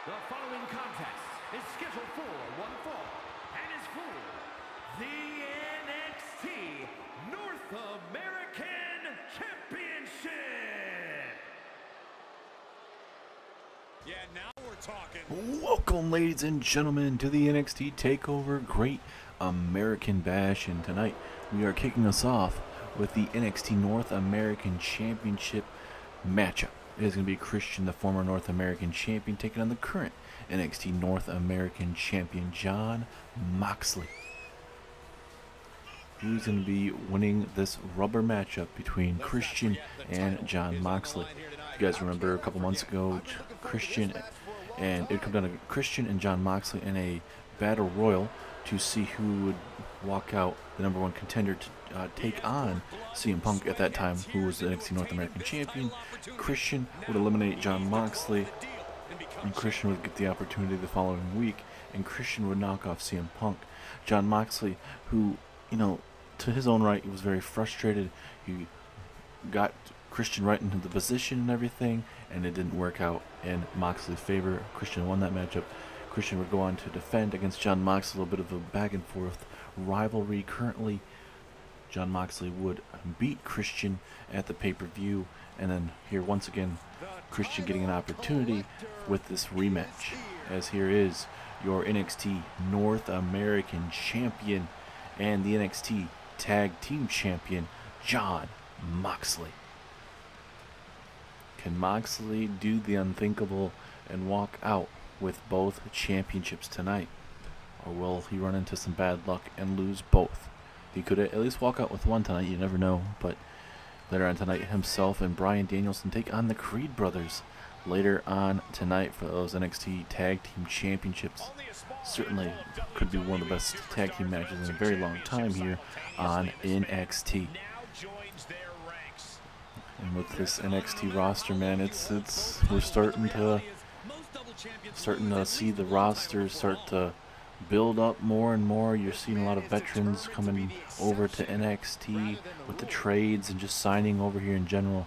The following contest is scheduled for one fall and is for the NXT North American Championship. Yeah, now we're talking. Welcome, ladies and gentlemen, to the NXT Takeover Great American Bash, and tonight we are kicking us off with the NXT North American Championship matchup. It is going to be Christian, the former North American Champion, taking on the current NXT North American Champion, Jon Moxley. Who's going to be winning this rubber matchup between Christian and Jon Moxley? If you guys remember, a couple months ago, Christian and Jon Moxley in a battle royal to see who would walk out the number one contender to take on CM Punk at that time, who was the NXT North American Champion. Christian would eliminate Jon Moxley, and Christian would get the opportunity the following week, and Christian would knock off CM Punk. Jon Moxley, who, to his own right, he was very frustrated. He got Christian right into the position and everything, and it didn't work out in Moxley's favor. Christian won that matchup. Christian would go on to defend against Jon Moxley, a little bit of a back and forth rivalry currently. Jon Moxley would beat Christian at the pay-per-view, and then here once again, Christian getting an opportunity with this rematch, as here is your NXT North American Champion and the NXT Tag Team Champion, Jon Moxley. Can Moxley do the unthinkable and walk out with both championships tonight? Or will he run into some bad luck and lose both? He could at least walk out with one tonight, you never know. But later on tonight, himself and Bryan Danielson take on the Creed brothers later on tonight for those NXT Tag Team Championships. Certainly could be one of the best tag team matches in a very long time here on NXT. And with this NXT roster, man, we're starting to see the rosters start to build up more and more. You're seeing a lot of veterans coming over to NXT with the trades and just signing over here in general.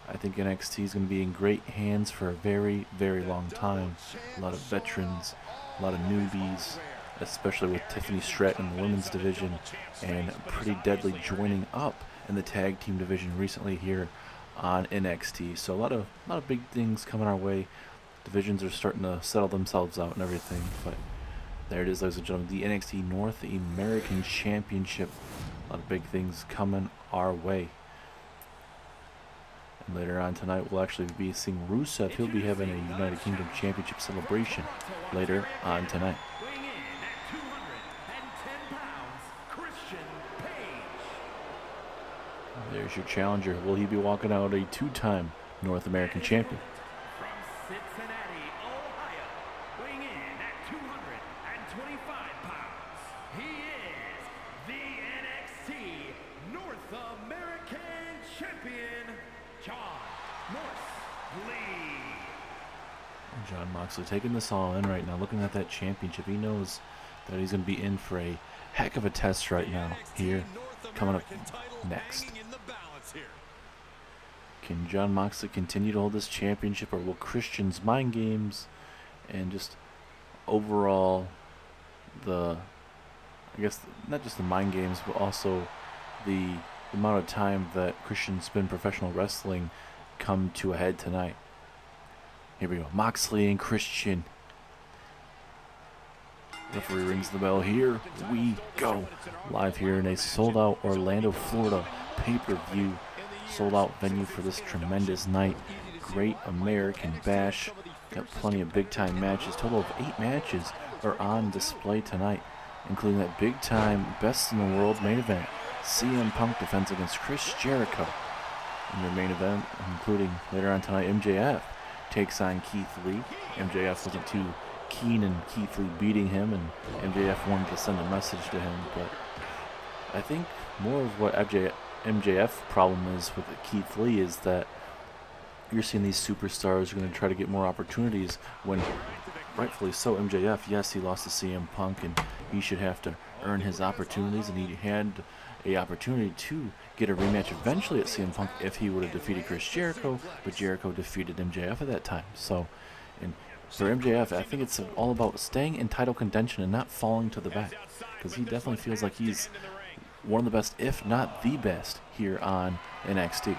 I think NXT is going to be in great hands for a very, very long time. A lot of veterans, a lot of newbies, especially with Tiffany Stratton in the women's division, and Pretty Deadly joining up in the tag team division recently here on NXT. So a lot of big things coming our way. Divisions are starting to settle themselves out and everything, but there it is, ladies and gentlemen, the NXT North American Championship. A lot of big things coming our way. And later on tonight, we'll actually be seeing Rusev. He'll be having a United Kingdom Championship celebration later on tonight. Weighing in at 210 pounds, Christian Page. There's your challenger. Will he be walking out a two-time North American Champion? From Cincinnati, Ohio, weighing in at 225 pounds, he is the NXT North American Champion, Jon Moxley. Jon Moxley taking this all in right now, looking at that championship. He knows that he's going to be in for a heck of a test right now here, coming up next. Can Jon Moxley continue to hold this championship, or will Christian's mind games and just overall not just the mind games, but also the amount of time that Christian's been professional wrestling come to a head tonight? Here we go. Moxley and Christian. Referee rings the bell. Here we go. Live here in a sold-out Orlando, Florida pay-per-view. Sold-out venue for this tremendous night. Great American Bash. Got plenty of big-time matches. Total of 8 matches are on display tonight, including that big-time Best in the World main event. CM Punk defends against Chris Jericho. In your main event, including later on tonight, MJF takes on Keith Lee. MJF wasn't too keen in Keith Lee beating him, and MJF wanted to send a message to him, but I think more of what MJF problem is with Keith Lee is that you're seeing these superstars are going to try to get more opportunities when, rightfully so, MJF, yes, he lost to CM Punk, and he should have to earn his opportunities, and he had a opportunity to get a rematch eventually at CM Punk if he would have defeated Chris Jericho, but Jericho defeated MJF at that time. So, and for MJF, I think it's all about staying in title contention and not falling to the back, because he definitely feels like he's one of the best, if not the best, here on NXT.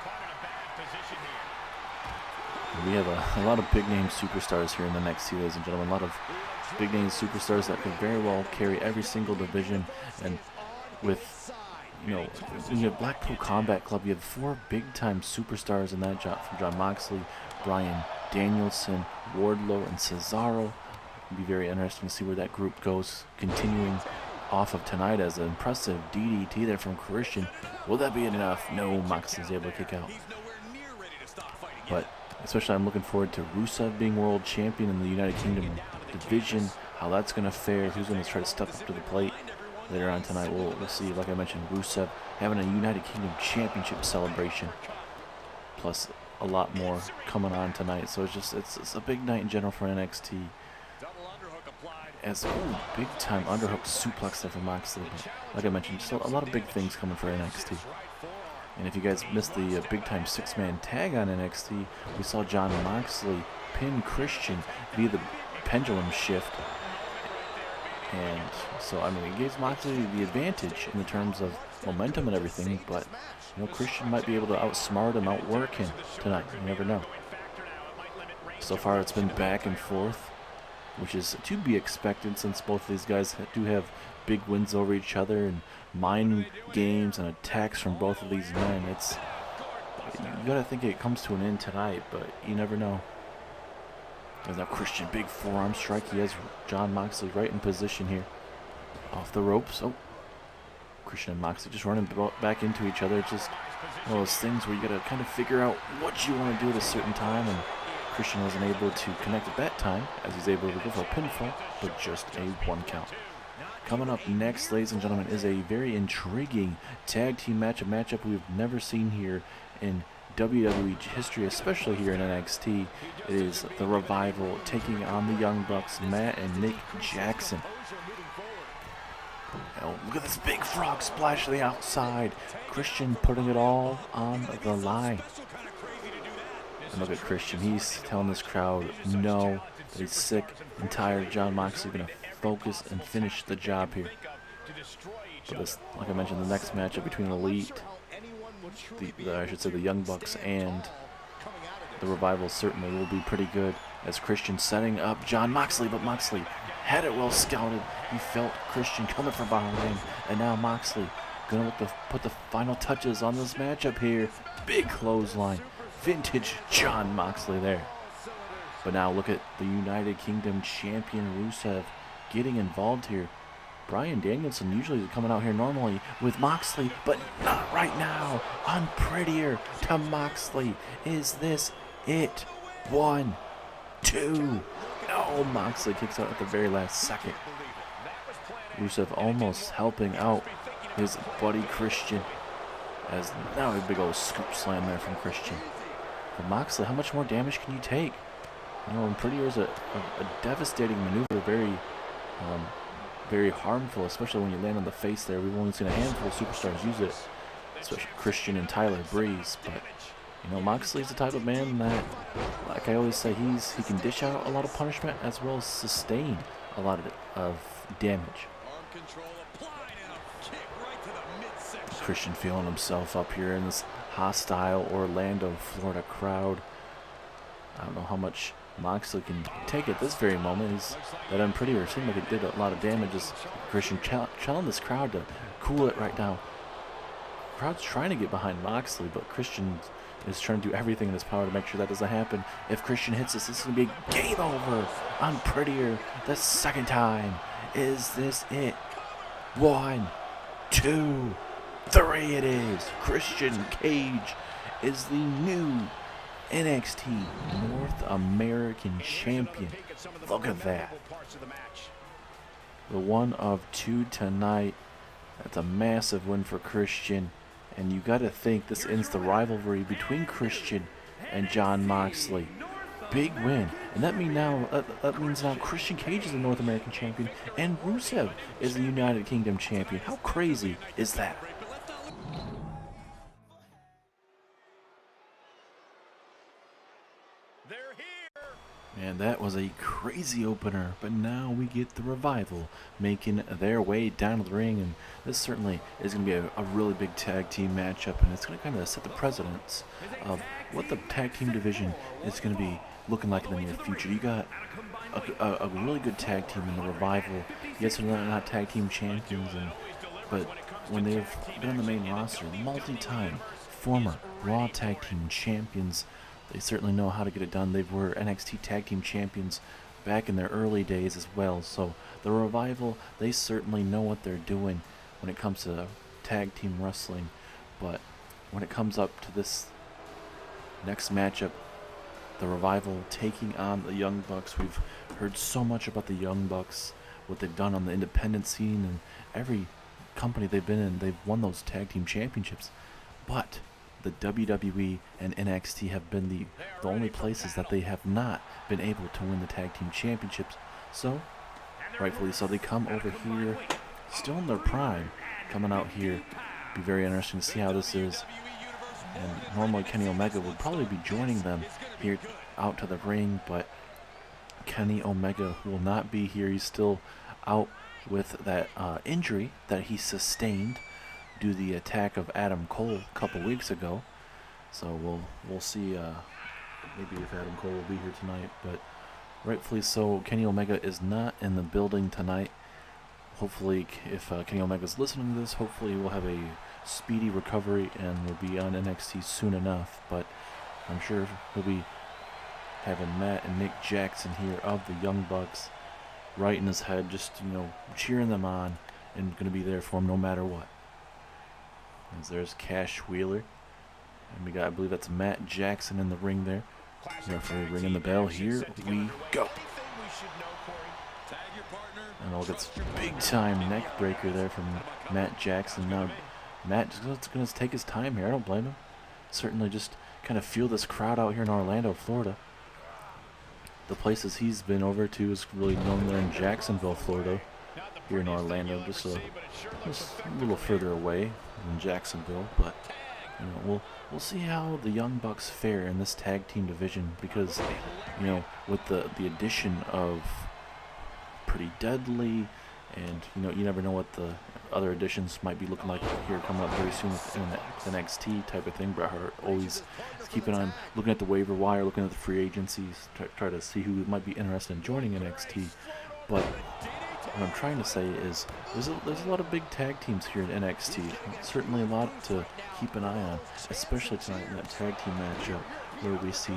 We have a lot of big-name superstars here in NXT, ladies and gentlemen. A lot of big-name superstars that could very well carry every single division. And with, when you have Blackpool Combat Club, you have 4 big-time superstars in that job, from Jon Moxley, Bryan Danielson, Wardlow, and Cesaro. It'll be very interesting to see where that group goes, continuing off of tonight as an impressive DDT there from Christian. Will that be enough? No, Moxley's able to kick out. But especially I'm looking forward to Rusev being world champion in the United Kingdom division, how that's going to fare, who's going to try to step up to the plate later on tonight. We'll see, like I mentioned, Rusev having a United Kingdom championship celebration, plus a lot more coming on tonight. So it's a big night in general for NXT. As big time underhook suplex there from Moxley. But like I mentioned, just a lot of big things coming for NXT. And if you guys missed the big time 6-man tag on NXT, we saw Jon Moxley pin Christian via the pendulum shift. And so, I mean, it gives Moxley the advantage in the terms of momentum and everything, but Christian might be able to outsmart him, outwork him tonight. You never know. So far, it's been back and forth, which is to be expected since both of these guys do have big wins over each other and mind games and attacks from both of these men. You gotta think it comes to an end tonight, but you never know. There's now Christian, big forearm strike. He has Jon Moxley right in position here, off the ropes. Christian and Moxley just running back into each other. It's just one of those things where you gotta kind of figure out what you want to do at a certain time, and Christian wasn't able to connect at that time, as he's able to go for a pinfall, but just a 1 count. Coming up next, ladies and gentlemen, is a very intriguing tag team matchup we've never seen here in WWE history, especially here in NXT. It is the Revival taking on the Young Bucks, Matt and Nick Jackson. Look at this big frog splash to the outside. Christian putting it all on the line. And look at Christian. He's telling this crowd no, that he's sick and tired. Jon Moxley going to focus and finish the job here. But this, like I mentioned, the next matchup between Elite, I should say the Young Bucks, and the Revival certainly will be pretty good, as Christian setting up Jon Moxley, but Moxley had it well scouted. He felt Christian coming from behind him, and now Moxley gonna look to put the final touches on this matchup here. Big clothesline, vintage Jon Moxley there. But now look at the United Kingdom champion Rusev getting involved here. Bryan Danielson usually coming out here normally with Moxley, but not right now. Unprettier to Moxley. Is this it? 1, 2. No, Moxley kicks out at the very last second. Rusev almost helping out his buddy Christian, as now a big old scoop slam there from Christian. But Moxley, how much more damage can you take? Unprettier is a devastating maneuver, very harmful, especially when you land on the face there. We've only seen a handful of superstars use it, especially Christian and Tyler Breeze. But Moxley's the type of man that, like I always say, he can dish out a lot of punishment as well as sustain a lot of damage. Christian feeling himself up here in this hostile Orlando, Florida crowd. I don't know how much Moxley can take at this very moment. That Unprettier seemed like it did a lot of damage. As Christian challenging this crowd to cool it right now. The crowd's trying to get behind Moxley, but Christian is trying to do everything in his power to make sure that doesn't happen. If Christian hits this is going to be a game over. Unprettier the second time. Is this it? 1, 2, 3 it is. Christian Cage is the new NXT North American Champion. Look at that. The 1 of 2 tonight. That's a massive win for Christian. And you got to think this ends the rivalry between Christian and Jon Moxley. Big win. And that means now Christian Cage is the North American Champion and Rusev is the United Kingdom Champion. How crazy is that? And that was a crazy opener, but now we get the Revival making their way down to the ring, and this certainly is going to be a really big tag team matchup, and it's going to kind of set the precedence of what the tag team division is going to be looking like in the near future. You got a really good tag team in the Revival. Yes, they're not tag team champions, but when they've been on the main roster, multi-time former Raw tag team champions, they certainly know how to get it done. They were NXT tag team champions back in their early days as well. So the Revival, they certainly know what they're doing when it comes to tag team wrestling. But when it comes up to this next matchup, the Revival taking on the Young Bucks. We've heard so much about the Young Bucks, what they've done on the independent scene, and every company they've been in, they've won those tag team championships. But the WWE and NXT have been the only places that they have not been able to win the tag team championships. So, rightfully so, they come over here, still in their prime, coming out here. Be very interesting to see how this is. And normally Kenny Omega would probably be joining them here out to the ring, but Kenny Omega will not be here. He's still out with that injury that he sustained due to the attack of Adam Cole a couple weeks ago. So we'll see maybe if Adam Cole will be here tonight, but rightfully so, Kenny Omega is not in the building tonight. Hopefully, if Kenny Omega's listening to this, hopefully he will have a speedy recovery and will be on NXT soon enough. But I'm sure he'll be having Matt and Nick Jackson here of the Young Bucks right in his head, just, cheering them on and going to be there for him no matter what. As there's Cash Wheeler. And we got, I believe that's Matt Jackson in the ring there. Referee ringing the bell. Here we go. And all gets big time neck breaker there from Matt Jackson. Now Matt just going to take his time here. I don't blame him. Certainly just kind of feel this crowd out here in Orlando, Florida. The places he's been over to is really known there in Jacksonville, Florida. Here in Orlando, just a little further away than Jacksonville, but we'll see how the Young Bucks fare in this tag team division, because with the addition of Pretty Deadly, and you never know what the other additions might be looking like here coming up very soon with NXT type of thing. Bret Hart always keeping on looking at the waiver wire, looking at the free agencies, try to see who might be interested in joining NXT. But what I'm trying to say is there's a lot of big tag teams here in NXT. Certainly a lot to keep an eye on, especially tonight in that tag team matchup where we see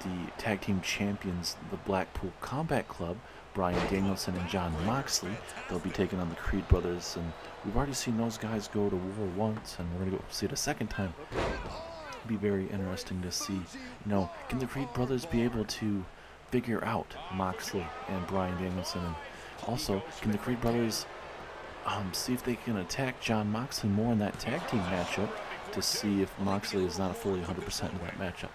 the tag team champions, the Blackpool Combat Club, Bryan Danielson and Jon Moxley. They'll be taking on the Creed brothers, and we've already seen those guys go to war once, and we're going to go see it a second time. It'll be very interesting to see, can the Creed brothers be able to figure out Moxley and Bryan Danielson, and also, can the Creed brothers see if they can attack Jon Moxley more in that tag team matchup to see if Moxley is not fully 100% in that matchup?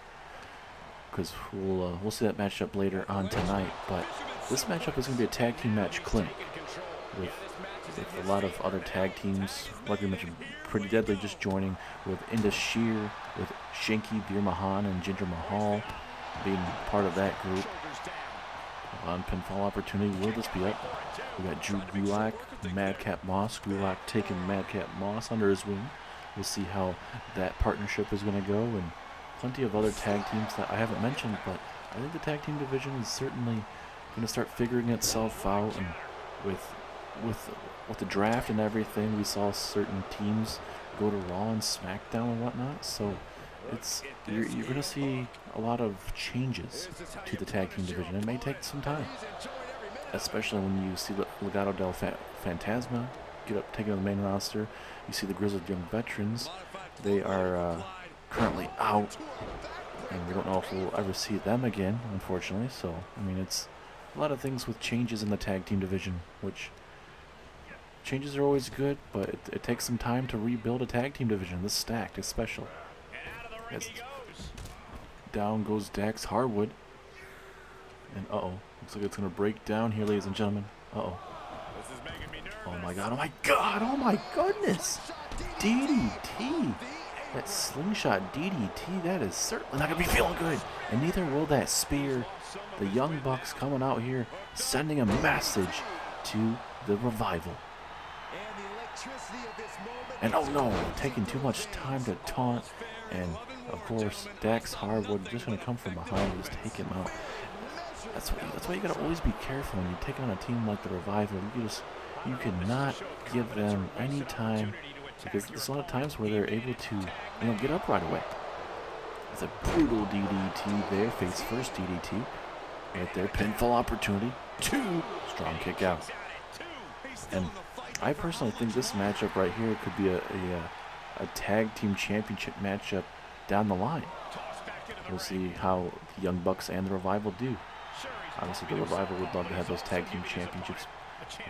Because we'll see that matchup later on tonight. But this matchup is going to be a tag team match clinic with a lot of other tag teams, like we mentioned, Pretty Deadly just joining, with Indus Sheer, with Shanky, Veer Mahan, and Jinder Mahal being part of that group. On pinfall opportunity, will this be up? We got Drew Gulak, Madcap Moss. Gulak taking Madcap Moss under his wing. We'll see how that partnership is going to go, and plenty of other tag teams that I haven't mentioned, but I think the tag team division is certainly going to start figuring itself out. And with the draft and everything, we saw certain teams go to Raw and SmackDown and whatnot. So you're going to see a lot of changes to the tag team division. It may take some time, especially when you see Legado del Fantasma get up, taking on the main roster. You see the Grizzled Young Veterans. They are currently out, and we don't know if we'll ever see them again, unfortunately. So, it's a lot of things with changes in the tag team division, which changes are always good, but it takes some time to rebuild a tag team division this stacked, especially. As down goes Dax Harwood, and looks like it's going to break down here, ladies and gentlemen. Oh my god, oh my goodness! DDT! That slingshot DDT, that is certainly not going to be feeling good. And neither will that spear. The Young Bucks coming out here, sending a message to the Revival. And oh no, taking too much time to taunt. And of course, Dax Harwood just going to come from behind and just take him out. That's why you got to always be careful when you take on a team like the Revival. You cannot give them any time, because there's a lot of times where they're able to, get up right away. It's a brutal DDT there, face first DDT. Right there, pinfall opportunity. 2 strong kick out. And I personally think this matchup right here could be a tag team championship matchup down the line. We'll see how the Young Bucks and the Revival do. Obviously, the Revival would love to have those tag team championships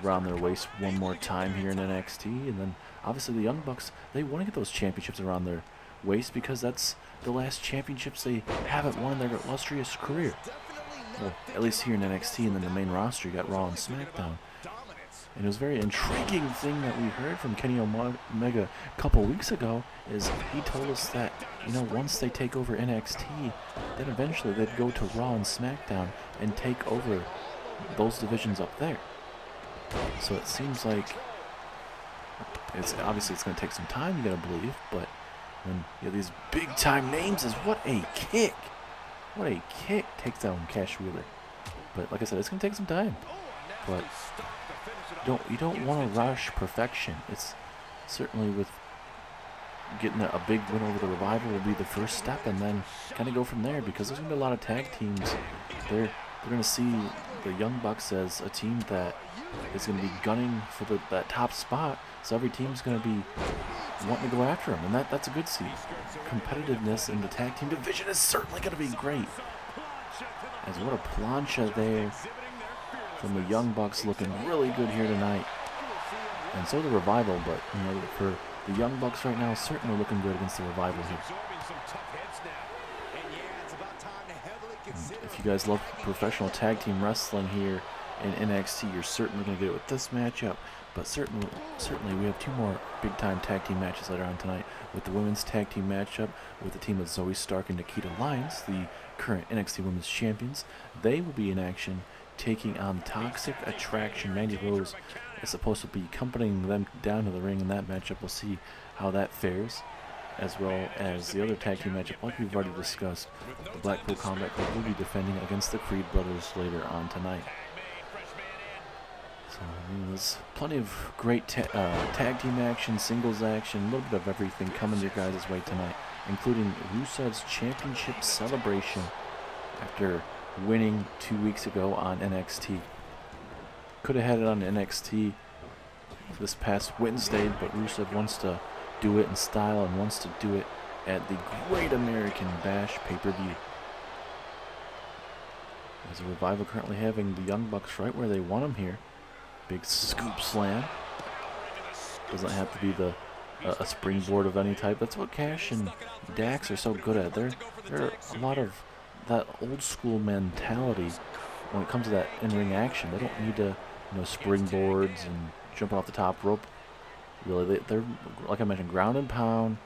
around their waist one more time here in NXT. And then, obviously, the Young Bucks, they want to get those championships around their waist because that's the last championships they haven't won in their illustrious career. Well, at least here in NXT, and then the main roster, you got Raw and SmackDown. And it was a very intriguing thing that we heard from Kenny Omega a couple weeks ago, is he told us that, once they take over NXT, then eventually they'd go to Raw and SmackDown and take over those divisions up there. So it seems like it's going to take some time, you gotta believe, but when you have these big time names, what a kick takes down Cash Wheeler. But like I said, it's gonna take some time. But you don't want to rush perfection. It's certainly with getting a big win over the Revival will be the first step, and then kind of go from there, because there's gonna be a lot of tag teams. They're gonna see the Young Bucks as a team that is gonna be gunning for that top spot. So every team's gonna be wanting to go after them, and that's a good see. Competitiveness in the tag team division is certainly gonna be great. As what a plancha there from the Young Bucks, looking really good here tonight. And so the Revival, but for the Young Bucks right now, certainly looking good against the Revival here. And if you guys love professional tag team wrestling here in NXT, you're certainly going to get it with this matchup. But certainly we have 2 more big-time tag team matches later on tonight, with the women's tag team matchup with the team of Zoey Stark and Nikkita Lyons, the current NXT Women's Champions. They will be in action, taking on Toxic Attraction. Mandy Rose is supposed to be accompanying them down to the ring in that matchup. We'll see how that fares, as well as the other tag team matchup, like we've already discussed. The Blackpool Combat Club will be defending against the Creed Brothers later on tonight. So there's plenty of great tag team action, singles action, a little bit of everything coming your guys' way tonight, including Rusev's championship celebration after winning 2 weeks ago on NXT. Could have had it on NXT this past Wednesday, but Rusev wants to do it in style and wants to do it at the Great American Bash pay-per-view. As the Revival currently having the Young Bucks right where they want them here. Big scoop slam. Doesn't have to be a springboard of any type. That's what Cash and Dax are so good at. They're a lot of that old school mentality when it comes to that in-ring action. They don't need to, springboards and jumping off the top rope. Really, they're like I mentioned, ground and pound,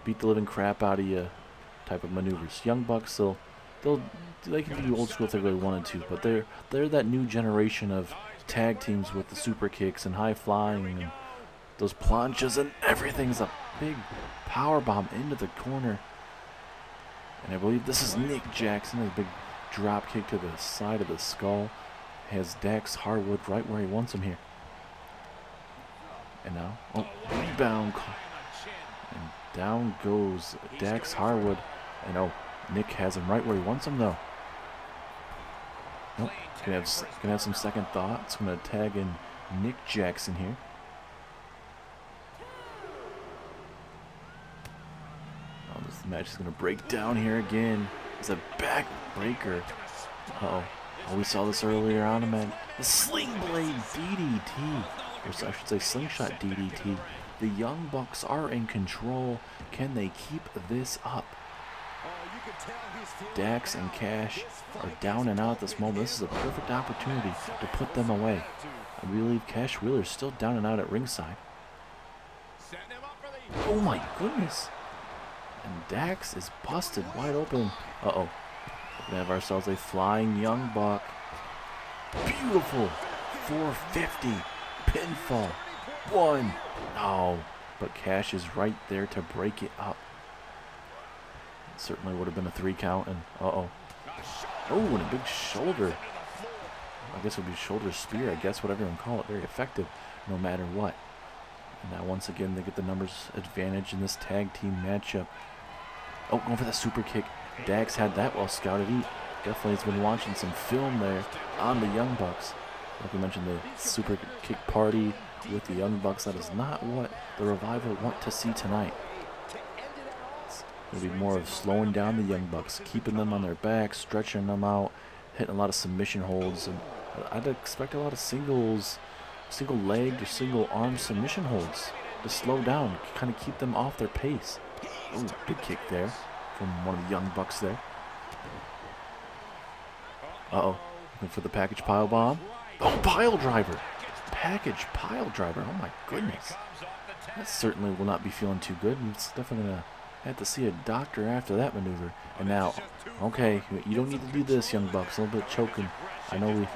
beat the living crap out of you type of maneuvers. Young Bucks, they can do old school if they really wanted to, but they're that new generation of tag teams with the super kicks and high flying and those planchas and everything's a big power bomb into the corner. And I believe this is Nick Jackson, a big drop kick to the side of the skull. Has Dax Harwood right where he wants him here. And now, rebound. And down goes Dax Harwood. And Nick has him right where he wants him though. Nope, gonna have some second thoughts. Gonna tag in Nick Jackson here. This match is gonna break down here again. It's a back breaker. We saw this earlier on, man. The Sling Blade DDT, or I should say Slingshot DDT. The Young Bucks are in control. Can they keep this up? Dax and Cash are down and out at this moment. This is a perfect opportunity to put them away. I believe Cash Wheeler is still down and out at ringside. Oh my goodness. And Dax is busted wide open. Uh-oh. We have ourselves a flying young buck. Beautiful. 450. Pinfall. 1. No. But Cash is right there to break it up. It certainly would have been a 3 count. And uh-oh. Oh, and a big shoulder. I guess it would be shoulder spear. I guess whatever you want to call it. Very effective no matter what. And now once again they get the numbers advantage in this tag team matchup. Oh, going for the super kick. Dax had that well scouted. He definitely has been watching some film there on the Young Bucks. Like we mentioned, the super kick party with the Young Bucks. That is not what the Revival want to see tonight. It's going to be more of slowing down the Young Bucks, keeping them on their back, stretching them out, hitting a lot of submission holds. And I'd expect a lot of single-legged or single-arm submission holds to slow down, kind of keep them off their pace. Oh, big kick there from one of the Young Bucks there. Uh-oh, looking for the package pile bomb. Oh, pile driver. Package pile driver. Oh, my goodness. That certainly will not be feeling too good. And it's definitely going to have to see a doctor after that maneuver. And now, okay, you don't need to do this, Young Bucks. A little bit choking. I know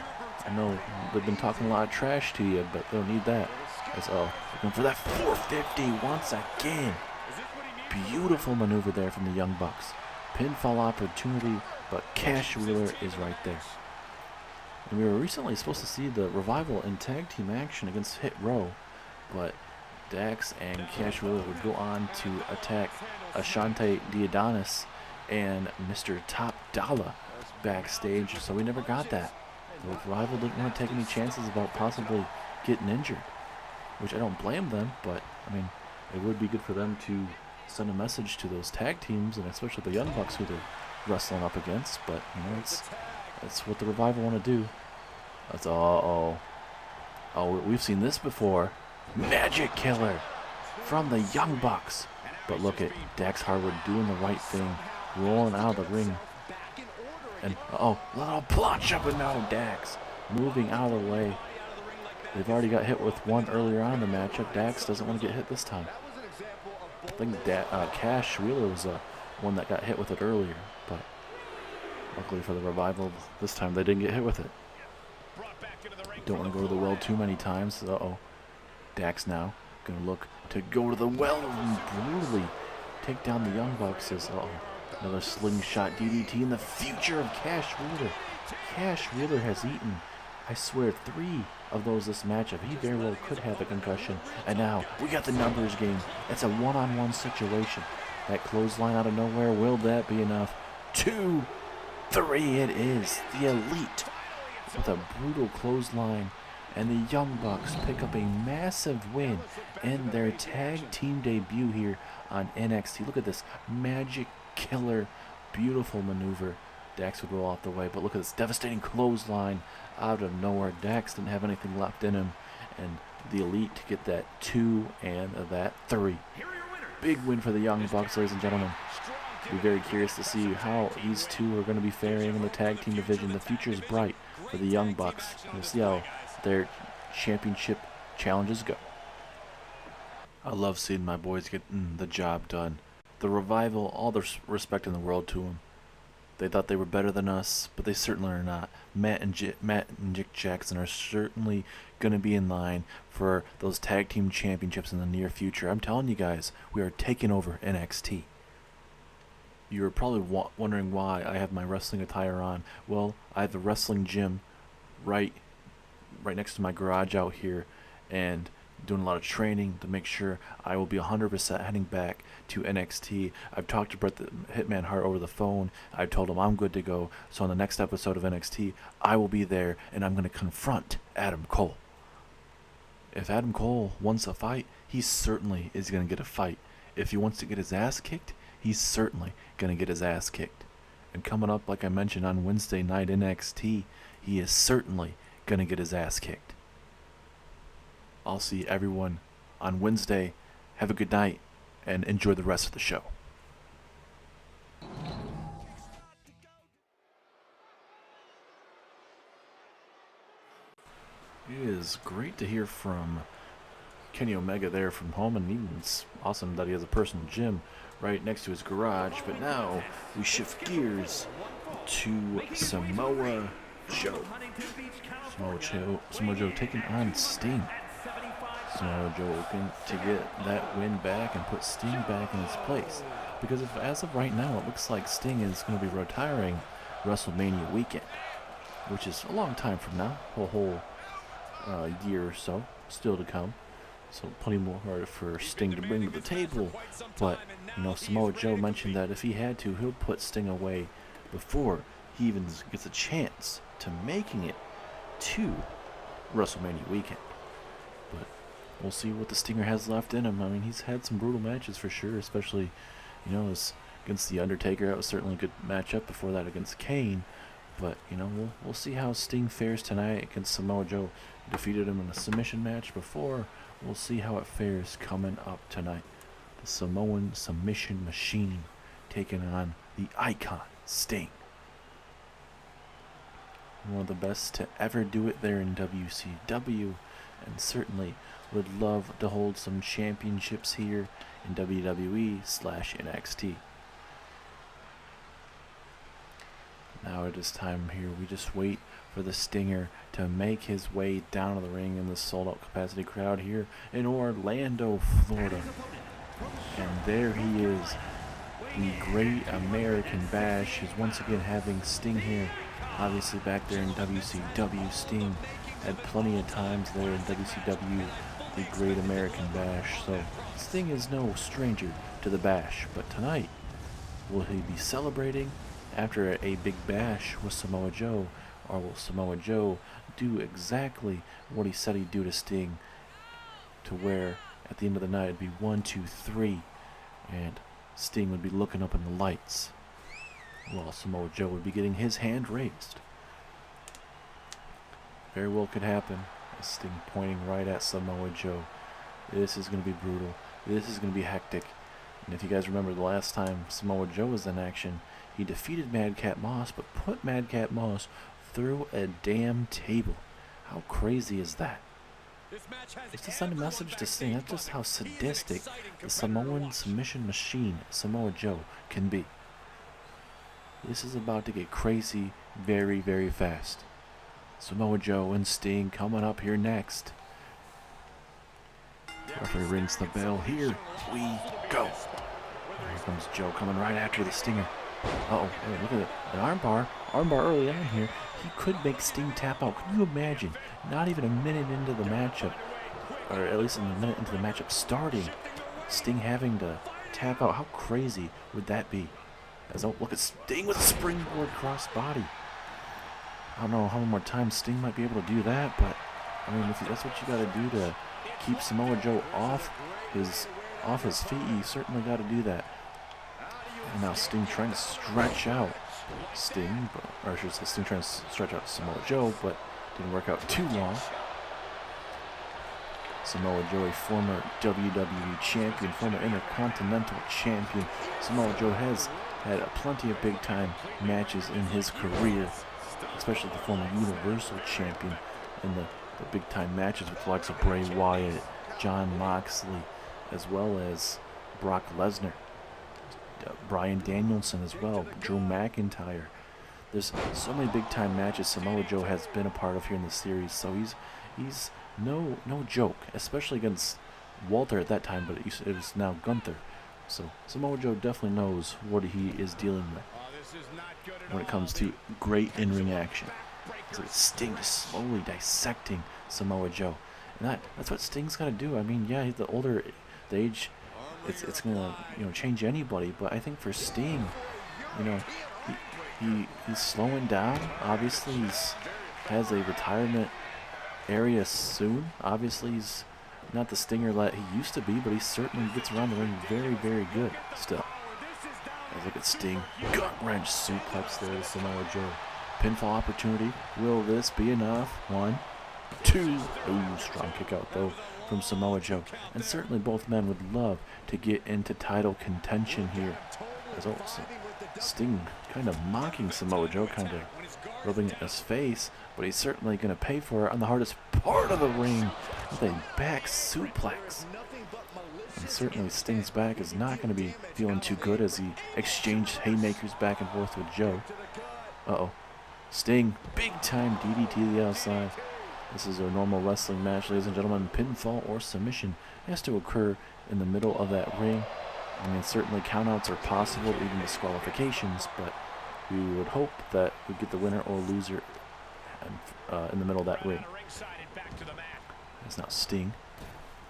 they've been talking a lot of trash to you, but they don't need that. Looking for that 450 once again. Beautiful maneuver there from the Young Bucks. Pinfall opportunity, but Cash Wheeler is right there. And we were recently supposed to see the Revival in tag team action against Hit Row, but Dax and Cash Wheeler would go on to attack Ashante Diodonis and Mr. Top Dollar backstage, so we never got that. The Revival didn't want to take any chances about possibly getting injured, which I don't blame them, but I mean, it would be good for them to send a message to those tag teams, and especially the Young Bucks who they're wrestling up against. But you know, it's what the Revival want to do. That's oh, we've seen this before. Magic Killer from the Young Bucks. But look at Dax Harwood doing the right thing, rolling out of the ring. And little plunge up, and now Dax moving out of the way. They've already got hit with one earlier on in the matchup. Dax doesn't want to get hit this time. I think Cash Wheeler was one that got hit with it earlier, but luckily for the Revival, this time they didn't get hit with it. Don't want to go to the well too many times. Dax now going to look to go to the well and brutally take down the Young Bucks. Another slingshot DDT in the future of Cash Wheeler. Cash Wheeler has eaten, I swear, 3 of those this matchup. He very well could have a concussion. And now we got the numbers game. It's a one-on-one situation. That clothesline out of nowhere, will that be enough? 2, 3, it is. The Elite with a brutal clothesline. And the Young Bucks pick up a massive win in their tag team debut here on NXT. Look at this Magic Killer, beautiful maneuver. Dax would roll off the way, but look at this devastating clothesline out of nowhere. Dax didn't have anything left in him, and the Elite to get that 2 and that 3. Big win for the Young Bucks, ladies and gentlemen. Be very curious to see how these two are going to be faring in the tag team division. The future is bright for the Young Bucks. We'll see how their championship challenges go. I love seeing my boys getting the job done. The Revival, all the respect in the world to them. They thought they were better than us, but they certainly are not. Matt and Nick Jackson are certainly going to be in line for those tag team championships in the near future. I'm telling you guys, we are taking over NXT. You're probably wondering why I have my wrestling attire on. Well, I have the wrestling gym right next to my garage out here, and doing a lot of training to make sure I will be 100% heading back to NXT. I've talked to Bret the Hitman Hart over the phone. I've told him I'm good to go. So on the next episode of NXT, I will be there, and I'm going to confront Adam Cole. If Adam Cole wants a fight, he certainly is going to get a fight. If he wants to get his ass kicked, he's certainly going to get his ass kicked. And coming up, like I mentioned, on Wednesday night NXT, he is certainly going to get his ass kicked. I'll see everyone on Wednesday. Have a good night and enjoy the rest of the show. It is great to hear from Kenny Omega there from home, and even it's awesome that he has a personal gym right next to his garage. But now we shift gears to Samoa Joe. Samoa Joe taking on Sting. Samoa Joe looking to get that win back and put Sting back in his place. Because as of right now, it looks like Sting is going to be retiring WrestleMania weekend, which is a long time from now, a whole year or so still to come. So plenty more for Sting to bring to the table. But, you know, Samoa Joe mentioned that if he had to, he'll put Sting away before he even gets a chance to making it to WrestleMania weekend. But we'll see what the Stinger has left in him. I mean, he's had some brutal matches for sure, especially, you know, against The Undertaker. That was certainly a good matchup. Before that against Kane. But, you know, we'll see how Sting fares tonight against Samoa Joe. Defeated him in a submission match before. We'll see how it fares coming up tonight. The Samoan submission machine taking on the icon Sting. One of the best to ever do it there in WCW, and certainly would love to hold some championships here in WWE/NXT. Now it is time here. We just wait for the Stinger to make his way down to the ring in the sold-out capacity crowd here in Orlando, Florida. And there he is. The Great American Bash is once again having Sting here. Obviously back there in WCW, Sting had plenty of times there in WCW, the Great American Bash. So Sting is no stranger to the Bash. But tonight, will he be celebrating after a big bash with Samoa Joe, or will Samoa Joe do exactly what he said he'd do to Sting, to where at the end of the night it'd be 1, 2, 3, and Sting would be looking up in the lights while Samoa Joe would be getting his hand raised. Very well could happen. Sting pointing right at Samoa Joe. This is going to be brutal. This is going to be hectic. And if you guys remember the last time Samoa Joe was in action, he defeated Madcap Moss, but put Madcap Moss through a damn table. How crazy is that? Just to send a message to Sting, that's just how sadistic the Samoan submission machine, Samoa Joe, can be. This is about to get crazy very, very fast. Samoa Joe and Sting coming up here next. Referee rings the bell. Here we go. Here comes Joe coming right after the Stinger. Uh-oh, hey, look at it. An armbar. Armbar early on here. He could make Sting tap out. Can you imagine? Not even a minute into the matchup, or at least in a minute into the matchup starting, Sting having to tap out. How crazy would that be? As oh, look at Sting with a springboard crossbody. I don't know how many more times Sting might be able to do that, but I mean, if that's what you got to do to keep Samoa Joe off his feet, you certainly got to do that. And now Sting trying to stretch out Sting, or I should say Sting trying to stretch out Samoa Joe, but didn't work out too long. Samoa Joe, a former WWE champion, former Intercontinental champion. Samoa Joe has had plenty of big-time matches in his career, especially the former Universal champion, in the big-time matches with the likes of Bray Wyatt, Jon Moxley, as well as Brock Lesnar, Bryan Danielson as well, Drew McIntyre. There's so many big-time matches Samoa Joe has been a part of here in the series, so he's no joke, especially against Walter at that time, but it was now Gunther. So Samoa Joe definitely knows what he is dealing with when it comes to great in-ring action. So Sting just slowly dissecting Samoa Joe, and that's what Sting's gonna do. I mean, yeah, the older the age, it's gonna change anybody, but I think for Sting, he's slowing down. Obviously, has a retirement area soon. Obviously, he's not the Stinger that he used to be, but he certainly gets around the ring very, very good still. Let's look at Sting. Gut wrench suplex there to Samoa Joe. Pinfall opportunity. Will this be enough? 1, 2. Ooh, strong kick out though from Samoa Joe. And certainly both men would love to get into title contention here. As also Sting kind of mocking Samoa Joe, kind of rubbing it in his face, but he's certainly going to pay for it on the hardest part of the ring with a back suplex. And certainly Sting's back is not going to be feeling too good as he exchanged haymakers back and forth with Joe. Uh-oh. Sting, big time DDT to the outside. This is a normal wrestling match, ladies and gentlemen. Pinfall or submission has to occur in the middle of that ring. I mean, certainly countouts are possible, even disqualifications, but we would hope that we get the winner or loser in the middle of that ring. It's now Sting.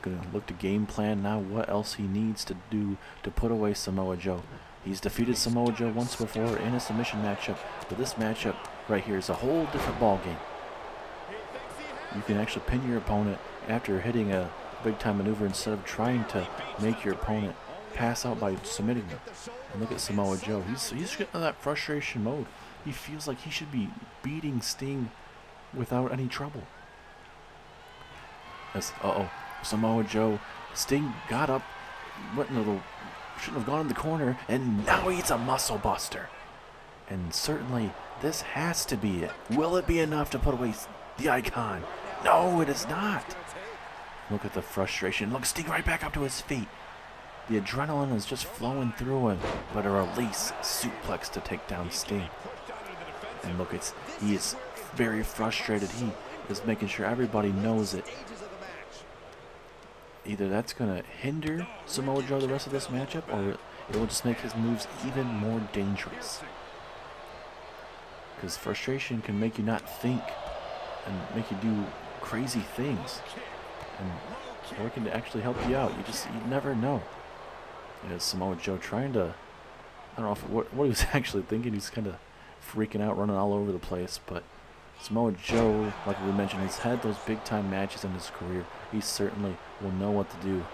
Going to look to game plan now what else he needs to do to put away Samoa Joe. He's defeated Samoa Joe once before in a submission matchup, but this matchup right here is a whole different ball game. You can actually pin your opponent after hitting a big-time maneuver instead of trying to make your opponent pass out by submitting them. And look at Samoa Joe. He's getting in that frustration mode. He feels like he should be beating Sting without any trouble. Uh-oh. Samoa Joe. Sting got up, shouldn't have gone in the corner, and now he's a muscle buster. And certainly this has to be it. Will it be enough to put away the Icon? No, it is not. Look at the frustration. Look, Sting right back up to his feet. The adrenaline is just flowing through him, but a release suplex to take down Sting. And look, he is very frustrated. He is making sure everybody knows it. Either that's going to hinder Samoa Joe the rest of this matchup, or it will just make his moves even more dangerous. Because frustration can make you not think and make you do crazy things. Or it can actually help you out. You never know. Samoa Joe trying to, I don't know what he was actually thinking. He's kind of freaking out, running all over the place. But Samoa Joe, like we mentioned, he's had those big time matches in his career. He certainly will know what to do.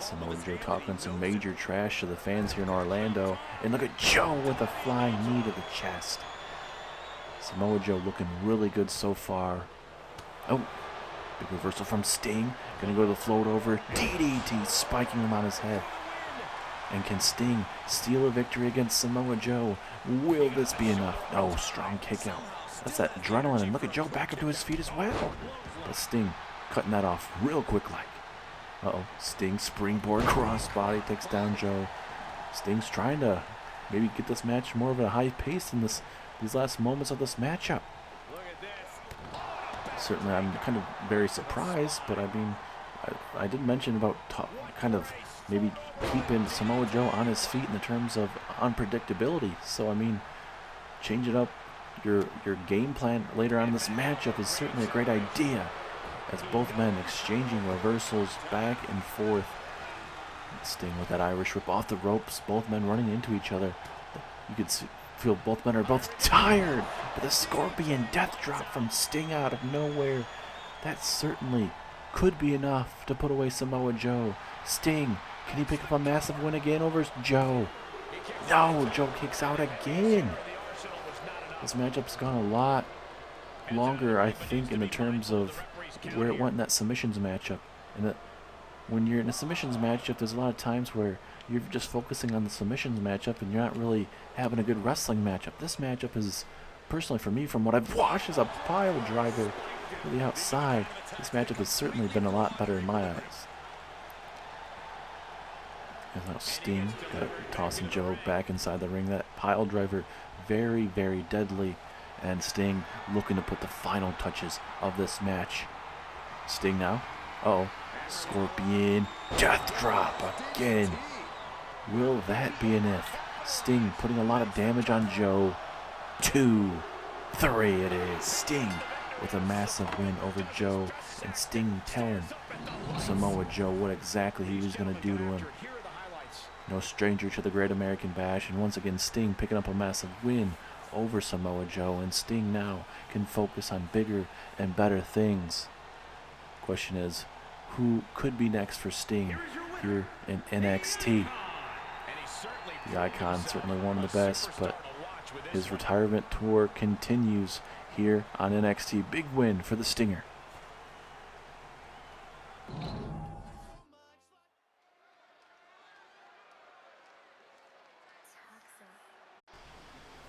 Samoa Joe talking some major trash to the fans here in Orlando. And look at Joe with a flying knee to the chest. Samoa Joe looking really good so far. Oh, big reversal from Sting. Gonna go to the float over. DDT spiking him on his head. And can Sting steal a victory against Samoa Joe? Will this be enough? No, strong kick out. That's that adrenaline. And look at Joe back up to his feet as well. But Sting cutting that off real quick like. Uh-oh. Sting springboard crossbody takes down Joe. Sting's trying to maybe get this match more of a high pace in these last moments of this matchup. Certainly, I'm kind of very surprised, but I mean, I did mention about kind of maybe keeping Samoa Joe on his feet in the terms of unpredictability. So, I mean, changing up your game plan later on in this matchup is certainly a great idea, as both men exchanging reversals back and forth. Sting with that Irish whip off the ropes, both men running into each other. You could feel both men are both tired, but the Scorpion death drop from Sting out of nowhere, that certainly could be enough to put away Samoa Joe. Sting, can he pick up a massive win again over Joe? No, Joe kicks out again. This matchup's gone a lot longer, I think, in the terms of where it went in that submissions matchup. And that when you're in a submissions matchup, there's a lot of times where you're just focusing on the submissions matchup and you're not really having a good wrestling matchup. This matchup is, personally for me, from what I've watched, is a pile driver to the outside. This matchup has certainly been a lot better in my eyes. And now Sting tossing Joe back inside the ring. That pile driver, very, very deadly. And Sting looking to put the final touches of this match. Sting now. Uh-oh. Scorpion death drop again. Will that be enough? Sting putting a lot of damage on Joe. 2, 3 it is. Sting with a massive win over Joe. And Sting telling Samoa Joe what exactly he was going to do to him. No stranger to the Great American Bash. And once again, Sting picking up a massive win over Samoa Joe. And Sting now can focus on bigger and better things. Question is, who could be next for Sting here in NXT? The Icon, certainly one of the best, but his retirement tour continues here on NXT. Big win for the Stinger.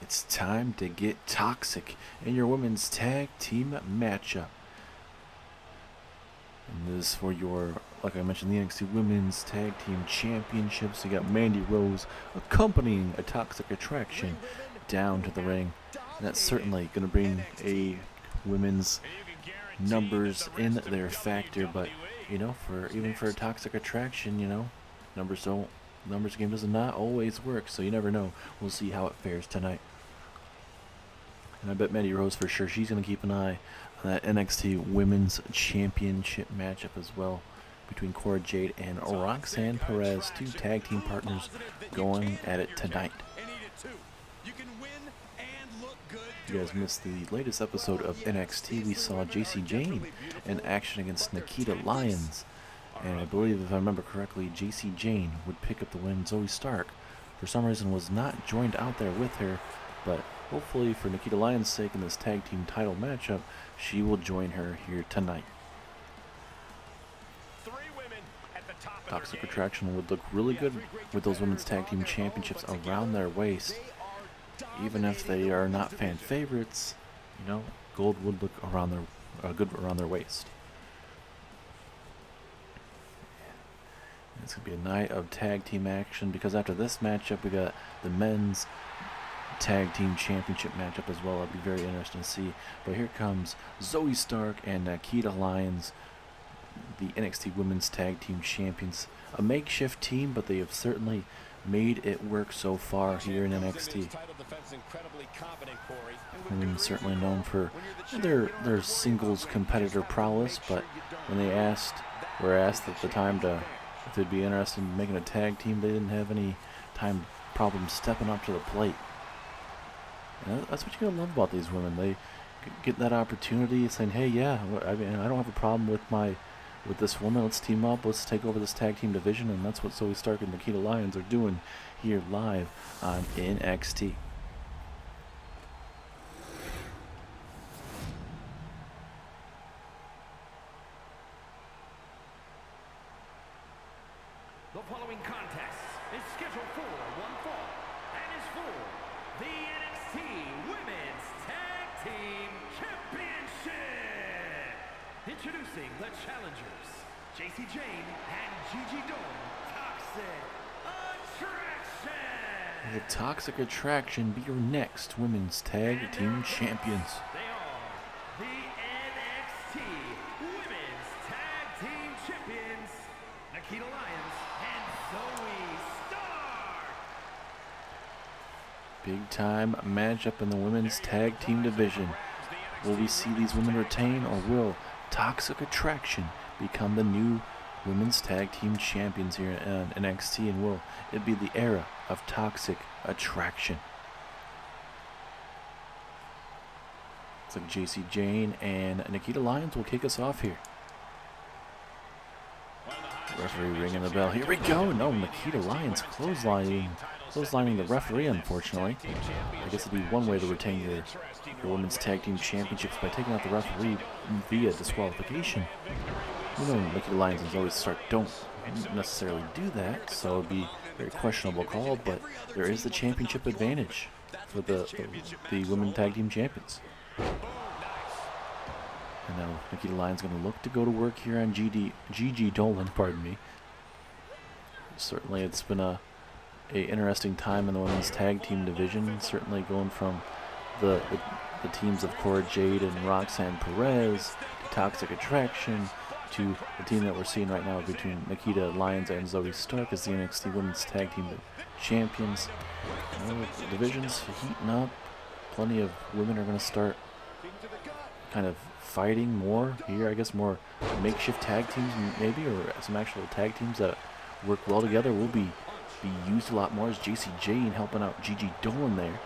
It's time to get toxic in your women's tag team matchup. And this is for your, like I mentioned, the NXT Women's Tag Team Championships. You got Mandy Rose accompanying a Toxic Attraction down to the ring. And that's certainly going to bring a women's numbers in their factor, but you know, even for a Toxic Attraction, you know, numbers game does not always work, so you never know. We'll see how it fares tonight. And I bet Mandy Rose for sure, she's going to keep an eye on that NXT Women's Championship matchup as well between Cora, Jade, and Roxanne Perez, 2 tag team partners going at it tonight. If you guys missed the latest episode of NXT, we saw Jade in action against Nikkita Lyons. And I believe, if I remember correctly, Jade would pick up the win. Zoey Stark, for some reason, was not joined out there with her. But hopefully, for Nikkita Lyons' sake in this tag team title matchup, she will join her here tonight. Toxic Attraction would look really good with those women's tag team championships around their waist. Even if they are not fan favorites, you know, gold would look around their good around their waist. It's gonna be a night of tag team action, because after this matchup we got the men's tag team championship matchup as well. It'll be very interesting to see. But here comes Zoey Stark and Nikkita Lyons, the NXT Women's Tag Team Champions. A makeshift team, but they have certainly made it work so far here in NXT. Women certainly known for their singles competitor prowess, but when they were asked at the time if they'd be interested in making a tag team, they didn't have any problem stepping up to the plate. And that's what you gotta love about these women. They get that opportunity, saying, "Hey, yeah, I don't have a problem with this woman. Let's team up. Let's take over this tag team division." And that's what Zoey Stark and Nikkita Lyons are doing here live on NXT. The following contest is scheduled for one fall and is for the NXT Women's Tag Team Championship. Introducing the challengers, Jacy Jayne and Gigi Dolan, Toxic Attraction. The Toxic Attraction be your next Women's Tag Team Champions. They are the NXT Women's Tag Team Champions, Nikkita Lyons and Zoey Stark. Big time matchup in the Women's Tag Team division. Will we see these women retain, or will Toxic Attraction become the new Women's Tag Team Champions here in NXT, and will it be the era of Toxic Attraction? Looks like Jacy Jayne and Nikkita Lyons will kick us off here. Referee ringing the bell. Here we go. No, Nikkita Lyons clotheslining the referee, unfortunately. I guess it'd be one way to retain your Women's Tag Team Championships, by taking out the referee via disqualification. You know, Nikkita Lyons and Zoey Stark don't necessarily do that, so it'd be a very questionable call, but there is the championship advantage for the Women's Tag Team Champions. And now Nikkita Lyons going to look to go to work here on Gigi Dolan, pardon me. Certainly it's been a interesting time in the Women's Tag Team division, certainly going from the teams of Cora, Jade, and Roxanne Perez to Toxic Attraction to the team that we're seeing right now between Nikkita Lyons and Zoey Stark as the NXT Women's Tag Team Champions. You know, the division's heating up. Plenty of women are going to start kind of fighting more here. I guess more makeshift tag teams maybe, or some actual tag teams that work well together will be used a lot more, as Jacy Jayne helping out Gigi Dolan there.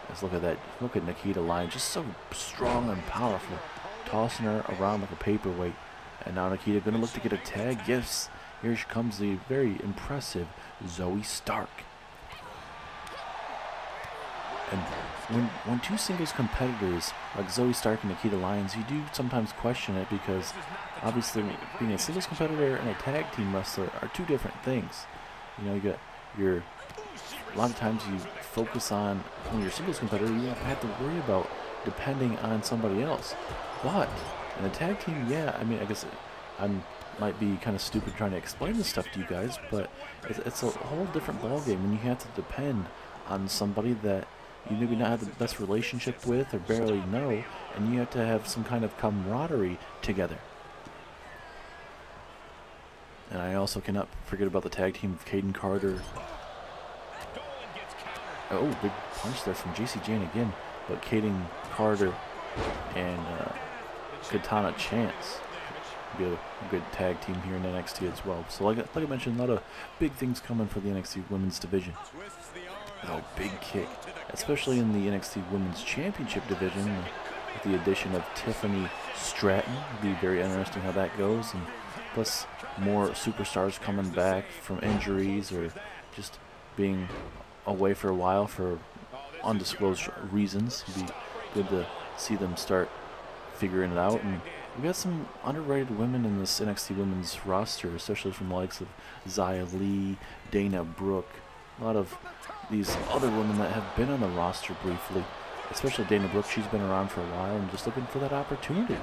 Let's look at that. Look at Nikkita Lyons, just so strong and powerful, tossing her around like a paperweight. And now Nikkita going to look to get a tag. Yes, here she comes, the very impressive Zoey Stark. And when two singles competitors like Zoey Stark and Nikkita Lyons, you do sometimes question it, because obviously being a singles competitor and a tag team wrestler are two different things. You know, a lot of times you focus on, when you're a singles competitor, you have to worry about depending on somebody else. But in a tag team, yeah, I mean, I guess might be kind of stupid trying to explain this stuff to you guys, but it's a whole different ballgame when you have to depend on somebody that you maybe not have the best relationship with or barely know, and you have to have some kind of camaraderie together. And I also cannot forget about the tag team of Caden Carter. Oh, big punch there from JC Jane again, but Caden Carter and Katana Chance be a good tag team here in NXT as well. So like I mentioned, a lot of big things coming for the NXT Women's Division. Oh, big kick, especially in the NXT Women's Championship Division with the addition of Tiffany Stratton. It'll be very interesting how that goes, and plus more superstars coming back from injuries or just being away for a while for undisclosed reasons. It'd be good to see them start figuring it out. And we got some underrated women in this NXT Women's roster, especially from the likes of Xia Li, Dana Brooke, a lot of these other women that have been on the roster briefly, especially Dana Brooke. She's been around for a while and just looking for that opportunity.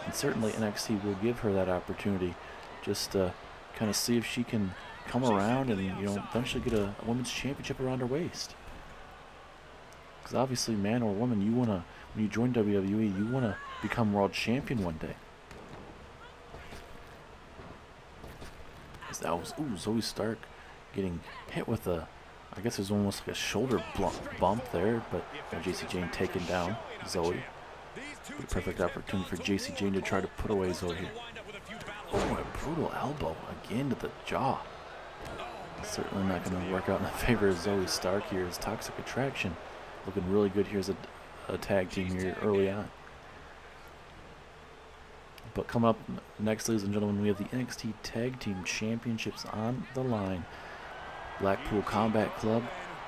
And certainly NXT will give her that opportunity just to kind of see if she can come around and, you know, eventually get a women's championship around her waist. Because obviously, man or woman, you want to, when you join WWE, you want to become world champion one day. That was, Zoey Stark getting hit with a, I guess it was almost like a shoulder bump there, but JC Jane taken down Zoey. The perfect opportunity for JC Jane to try to put away Zoey here. Oh, a brutal elbow again to the jaw. Certainly not going to work out in the favor of Zoey Stark here. As Toxic Attraction looking really good here as a tag team here early on. But coming up next, ladies and gentlemen, we have the NXT Tag Team Championships on the line. Blackpool Combat Club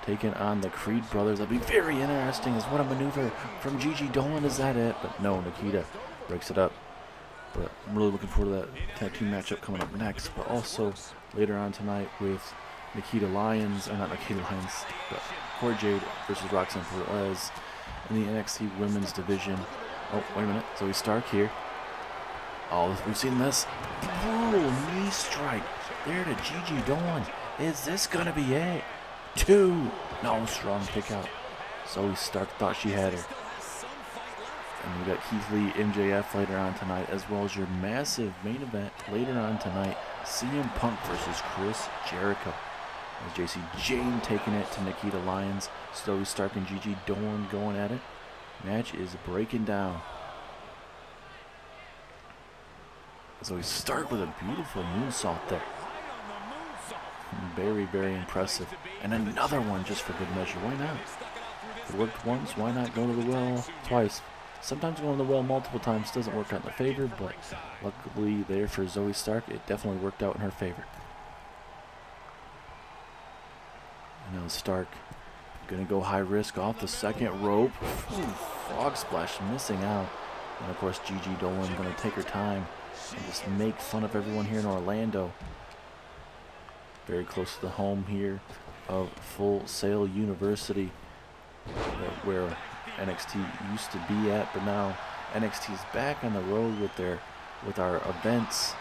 taking on the Creed Brothers. That'll be very interesting. Is what a maneuver from Gigi Dolan. Is that it? But no, Nikkita breaks it up. But I'm really looking forward to that tag team matchup coming up next. But also later on tonight with Lyons, but Cora Jade versus Roxanne Perez in the NXT Women's Division. Oh, wait a minute. Zoey Stark here. Oh, we've seen this. Brutal knee strike there to Gigi Dolan. Is this going to be it? 2. No, strong kick out. Zoey Stark thought she had her. And we got Keith Lee, MJF later on tonight, as well as your massive main event later on tonight, CM Punk versus Chris Jericho. As JC Jane taking it to Nikkita Lyons, Zoey Stark and Gigi Dolan going at it. Match is breaking down. Zoey Stark with a beautiful moonsault there. Very, very impressive. And another one just for good measure. Why not? If it worked once, why not go to the well twice? Sometimes going to the well multiple times doesn't work out in their favor, but luckily there for Zoey Stark, it definitely worked out in her favor. And now Stark gonna go high risk off the second rope. Ooh, frog splash, missing out. And of course Gigi Dolan gonna take her time and just make fun of everyone here in Orlando. Very close to the home here of Full Sail University, where NXT used to be at, but now NXT is back on the road with our events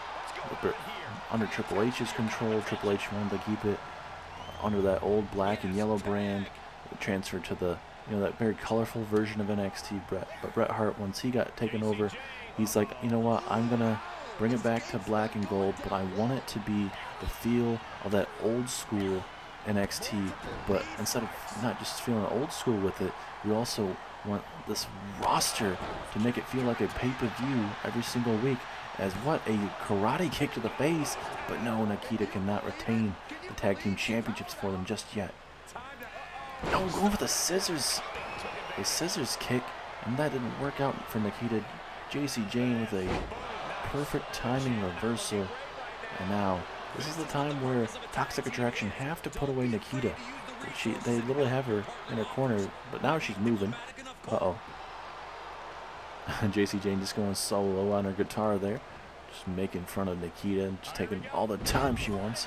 under Triple H's control. Triple H wanted to keep it under that old black and yellow brand. It transferred to the, you know, that very colorful version of NXT. But Bret Hart, once he got taken over, he's like, you know what, I'm gonna bring it back to black and gold, but I want it to be the feel of that old school NXT, but instead of not just feeling old school with it, we also want this roster to make it feel like a pay-per-view every single week. As what, a karate kick to the face, but no, Nikkita cannot retain the tag team championships for them just yet. No, going for the scissors kick, and that didn't work out for Nikkita. JC Jane with a perfect timing reversal, and now this is the time where Toxic Attraction have to put away Nikkita. They literally have her in her corner, but now she's moving. Uh-oh. JC Jane just going solo on her guitar there. Just making fun of Nikkita and just taking all the time she wants.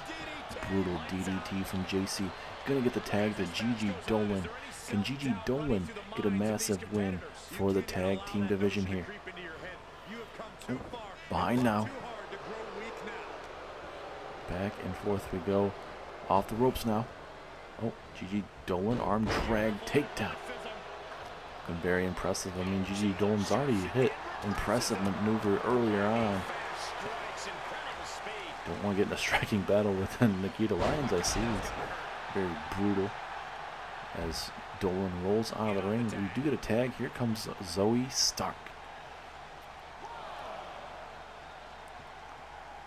Brutal DDT from JC. Gonna get the tag to Gigi Dolan. Can Gigi Dolan get a massive win for the tag team division here? Oh, behind now. Back and forth we go. Off the ropes now. Oh, Gigi Dolan, arm drag, takedown. Looking very impressive. I mean, Gigi Dolan's already hit impressive maneuver earlier on. Don't want to get in a striking battle with Nikkita Lyons, I see. It's very brutal. As Dolan rolls out of the ring, we do get a tag. Here comes Zoey Stark.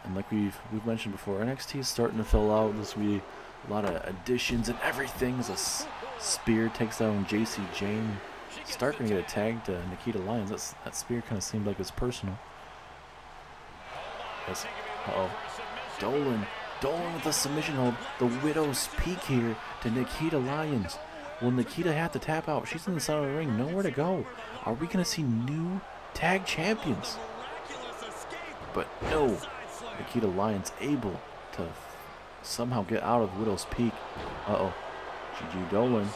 And like we've mentioned before, NXT is starting to fill out. This will be a lot of additions and everything. As a spear takes down JC Jane. Stark gonna get a tag to Nikkita Lyons. That spear kind of seemed like it's personal. Yes. Dolan with the submission hold. The Widow's Peak here to Nikkita Lyons. Will Nikkita have to tap out? She's in the center of the ring, nowhere to go. Are we gonna see new tag champions? But no. Nikkita Lyons able to somehow get out of Widow's Peak. Gigi Dolan.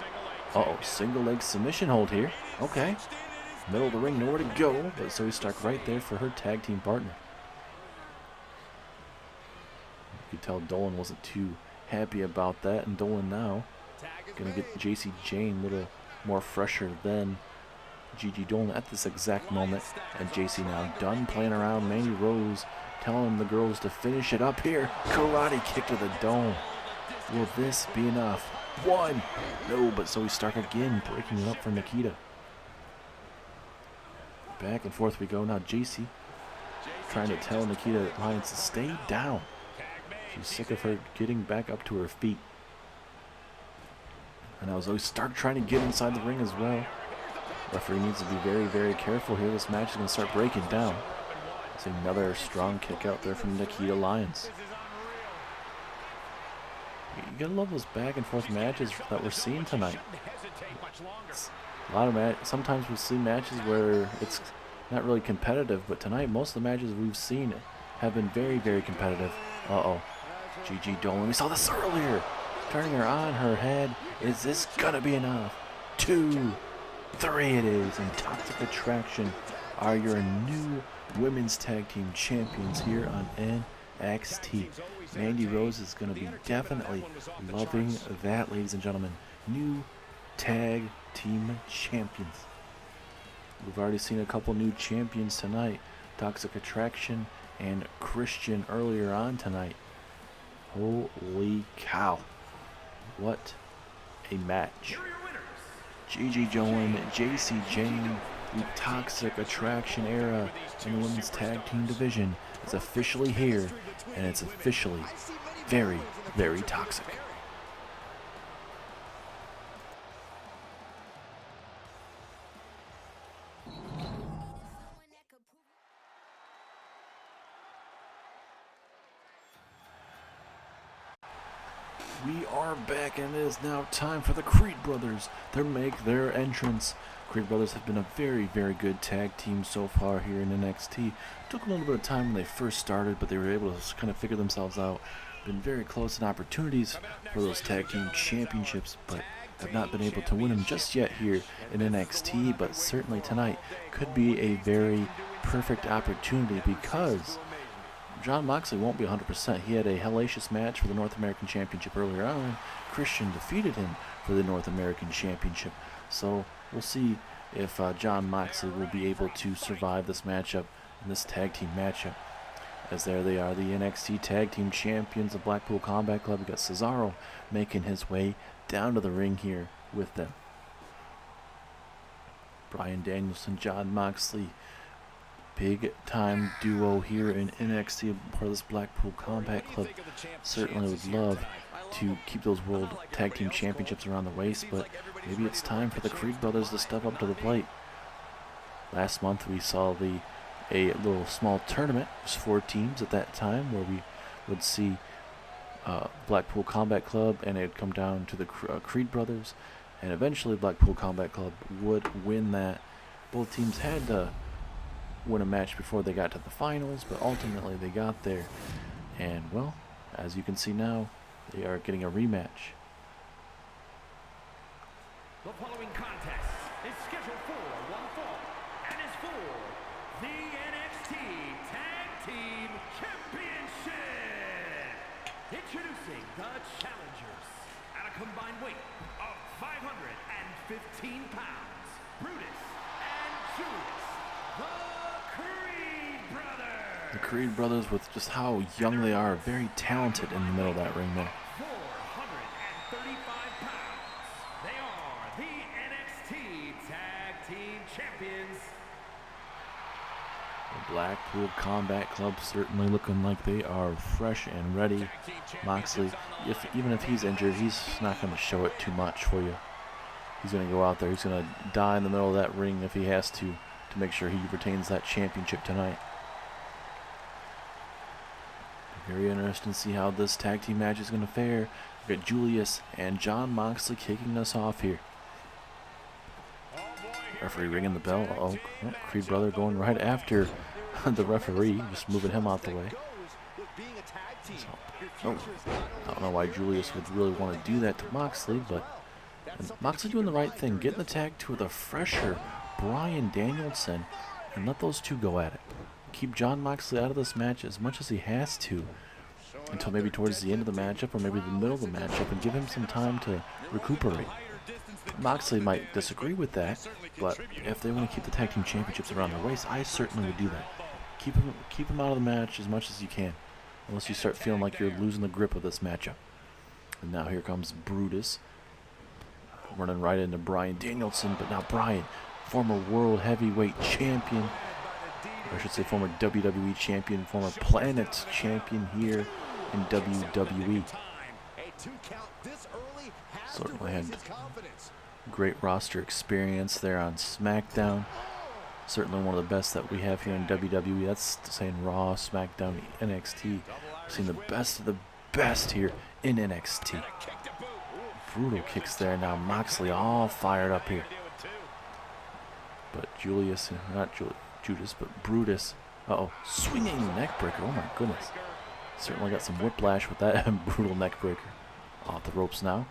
Single leg submission hold here. Okay. Middle of the ring, nowhere to go. But Zoey Stark right there for her tag team partner. You could tell Dolan wasn't too happy about that. And Dolan now going to get JC Jane a little more fresher than Gigi Dolan at this exact moment. And JC now done playing around. Mandy Rose telling the girls to finish it up here. Karate kick to the dome. Will this be enough? One. No, but Zoey Stark again breaking it up for Nikkita. Back and forth we go now. JC trying to tell Nikkita Lyons to stay down. She's sick of her getting back up to her feet. And now Zoey Stark trying to get inside the ring as well. Referee needs to be very, very careful here. This match is going to start breaking down. It's another strong kick out there from Nikkita Lyons. You gotta love those back and forth matches that we're seeing tonight. A lot of sometimes we'll see matches where it's not really competitive, but tonight most of the matches we've seen have been very, very competitive. Gigi Dolan, we saw this earlier. Turning her on her head. Is this gonna be enough? 2, 3 it is. And Toxic Attraction are your new women's tag team champions here on NXT. Mandy Rose is going to be definitely loving that, ladies and gentlemen. New tag team champions. We've already seen a couple new champions tonight. Toxic Attraction and Christian earlier on tonight. Holy cow. What a match. Gigi Dolan, JC Jane, the Toxic Attraction era in the women's tag team division is officially here, and it's officially very, very toxic. We are back, and it is now time for the Creed Brothers to make their entrance. Creed Brothers have been a very, very good tag team so far here in NXT. Took a little bit of time when they first started, but they were able to kind of figure themselves out. Been very close in opportunities for those tag team championships, but have not been able to win them just yet here in NXT. But certainly tonight could be a very perfect opportunity because Jon Moxley won't be 100%. He had a hellacious match for the North American Championship earlier on. Christian defeated him for the North American Championship. So we'll see if Jon Moxley will be able to survive this matchup and this tag team matchup. As there they are, the NXT Tag Team Champions of Blackpool Combat Club. We got Cesaro making his way down to the ring here with them. Bryan Danielson, Jon Moxley. Big time duo here in NXT, part of this Blackpool Combat Club. Certainly would love to keep those World Tag Team Championships around the waist, but maybe it's time for the Creed Brothers to step up to the plate. Last month we saw a little small tournament. It was 4 teams at that time where we would see Blackpool Combat Club, and it would come down to the Creed Brothers, and eventually Blackpool Combat Club would win that. Both teams had to win a match before they got to the finals, but ultimately they got there. And well, as you can see now, they are getting a rematch. The following contest is scheduled for one fall and is for the NXT Tag Team Championship. 15 pounds, Brutus and Judas, the Creed Brothers. The Creed Brothers, with just how young they are, very talented in the middle of that ring there. 435 pounds. They are the NXT Tag Team Champions. The Blackpool Combat Club certainly looking like they are fresh and ready. Moxley, even if he's injured, he's not going to show it too much for you. He's going to go out there. He's going to die in the middle of that ring if he has to make sure he retains that championship tonight. Very interesting to see how this tag team match is going to fare. We've got Julius and Jon Moxley kicking us off here. Referee ringing the bell. Uh-oh. Oh, Creed brother going right after the referee, just moving him out the way. So, I don't know why Julius would really want to do that to Moxley, but Moxley doing the right thing, getting the tag to the fresher Bryan Danielson, and let those two go at it. Keep Jon Moxley out of this match as much as he has to, until maybe towards the end of the matchup or maybe the middle of the matchup, and give him some time to recuperate. Moxley might disagree with that, but if they want to keep the tag team championships around their waist, I certainly would do that. Keep him out of the match as much as you can, unless you start feeling like you're losing the grip of this matchup. And now here comes Brutus, running right into Bryan Danielson, but now Bryan, former World Heavyweight Champion, or I should say former WWE Champion, former Planet Champion here in WWE. Certainly had great roster experience there on SmackDown. Certainly one of the best that we have here in WWE. That's saying Raw, SmackDown, NXT. We've seen the best of the best here in NXT. Brutal kicks there. Now Moxley all fired up here. But Judas, but Brutus. Uh-oh, swinging neckbreaker. Oh my goodness. Certainly got some whiplash with that brutal neckbreaker. Off the ropes now.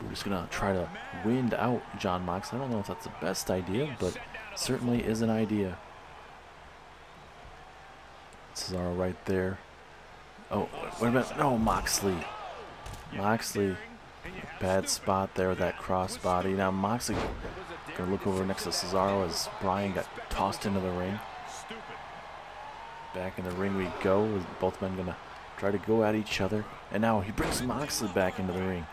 Brutus gonna try to wind out Jon Moxley. I don't know if that's the best idea, but certainly is an idea. Cesaro right there. Oh, wait a minute. No, Moxley. Moxley. Bad spot there with that crossbody. Now Moxley gonna look over next to Cesaro as Bryan got tossed into the ring. Back in the ring we go. With both men gonna try to go at each other. And now he brings Moxley back into the ring.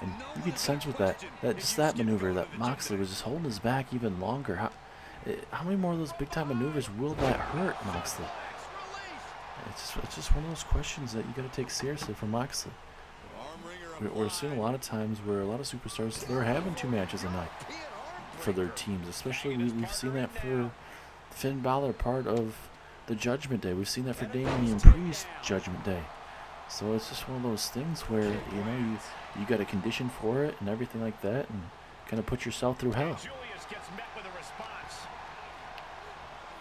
And you could sense with that maneuver that Moxley was just holding his back even longer. How many more of those big time maneuvers will that hurt Moxley? It's just one of those questions that you got to take seriously for Moxley. We're seeing a lot of times where a lot of superstars, they're having 2 matches a night for their teams. Especially we've seen that for Finn Balor, part of the Judgment Day. We've seen that for Damian Priest, Judgment Day. So it's just one of those things where, you know, you got a condition for it and everything like that, and kind of put yourself through hell.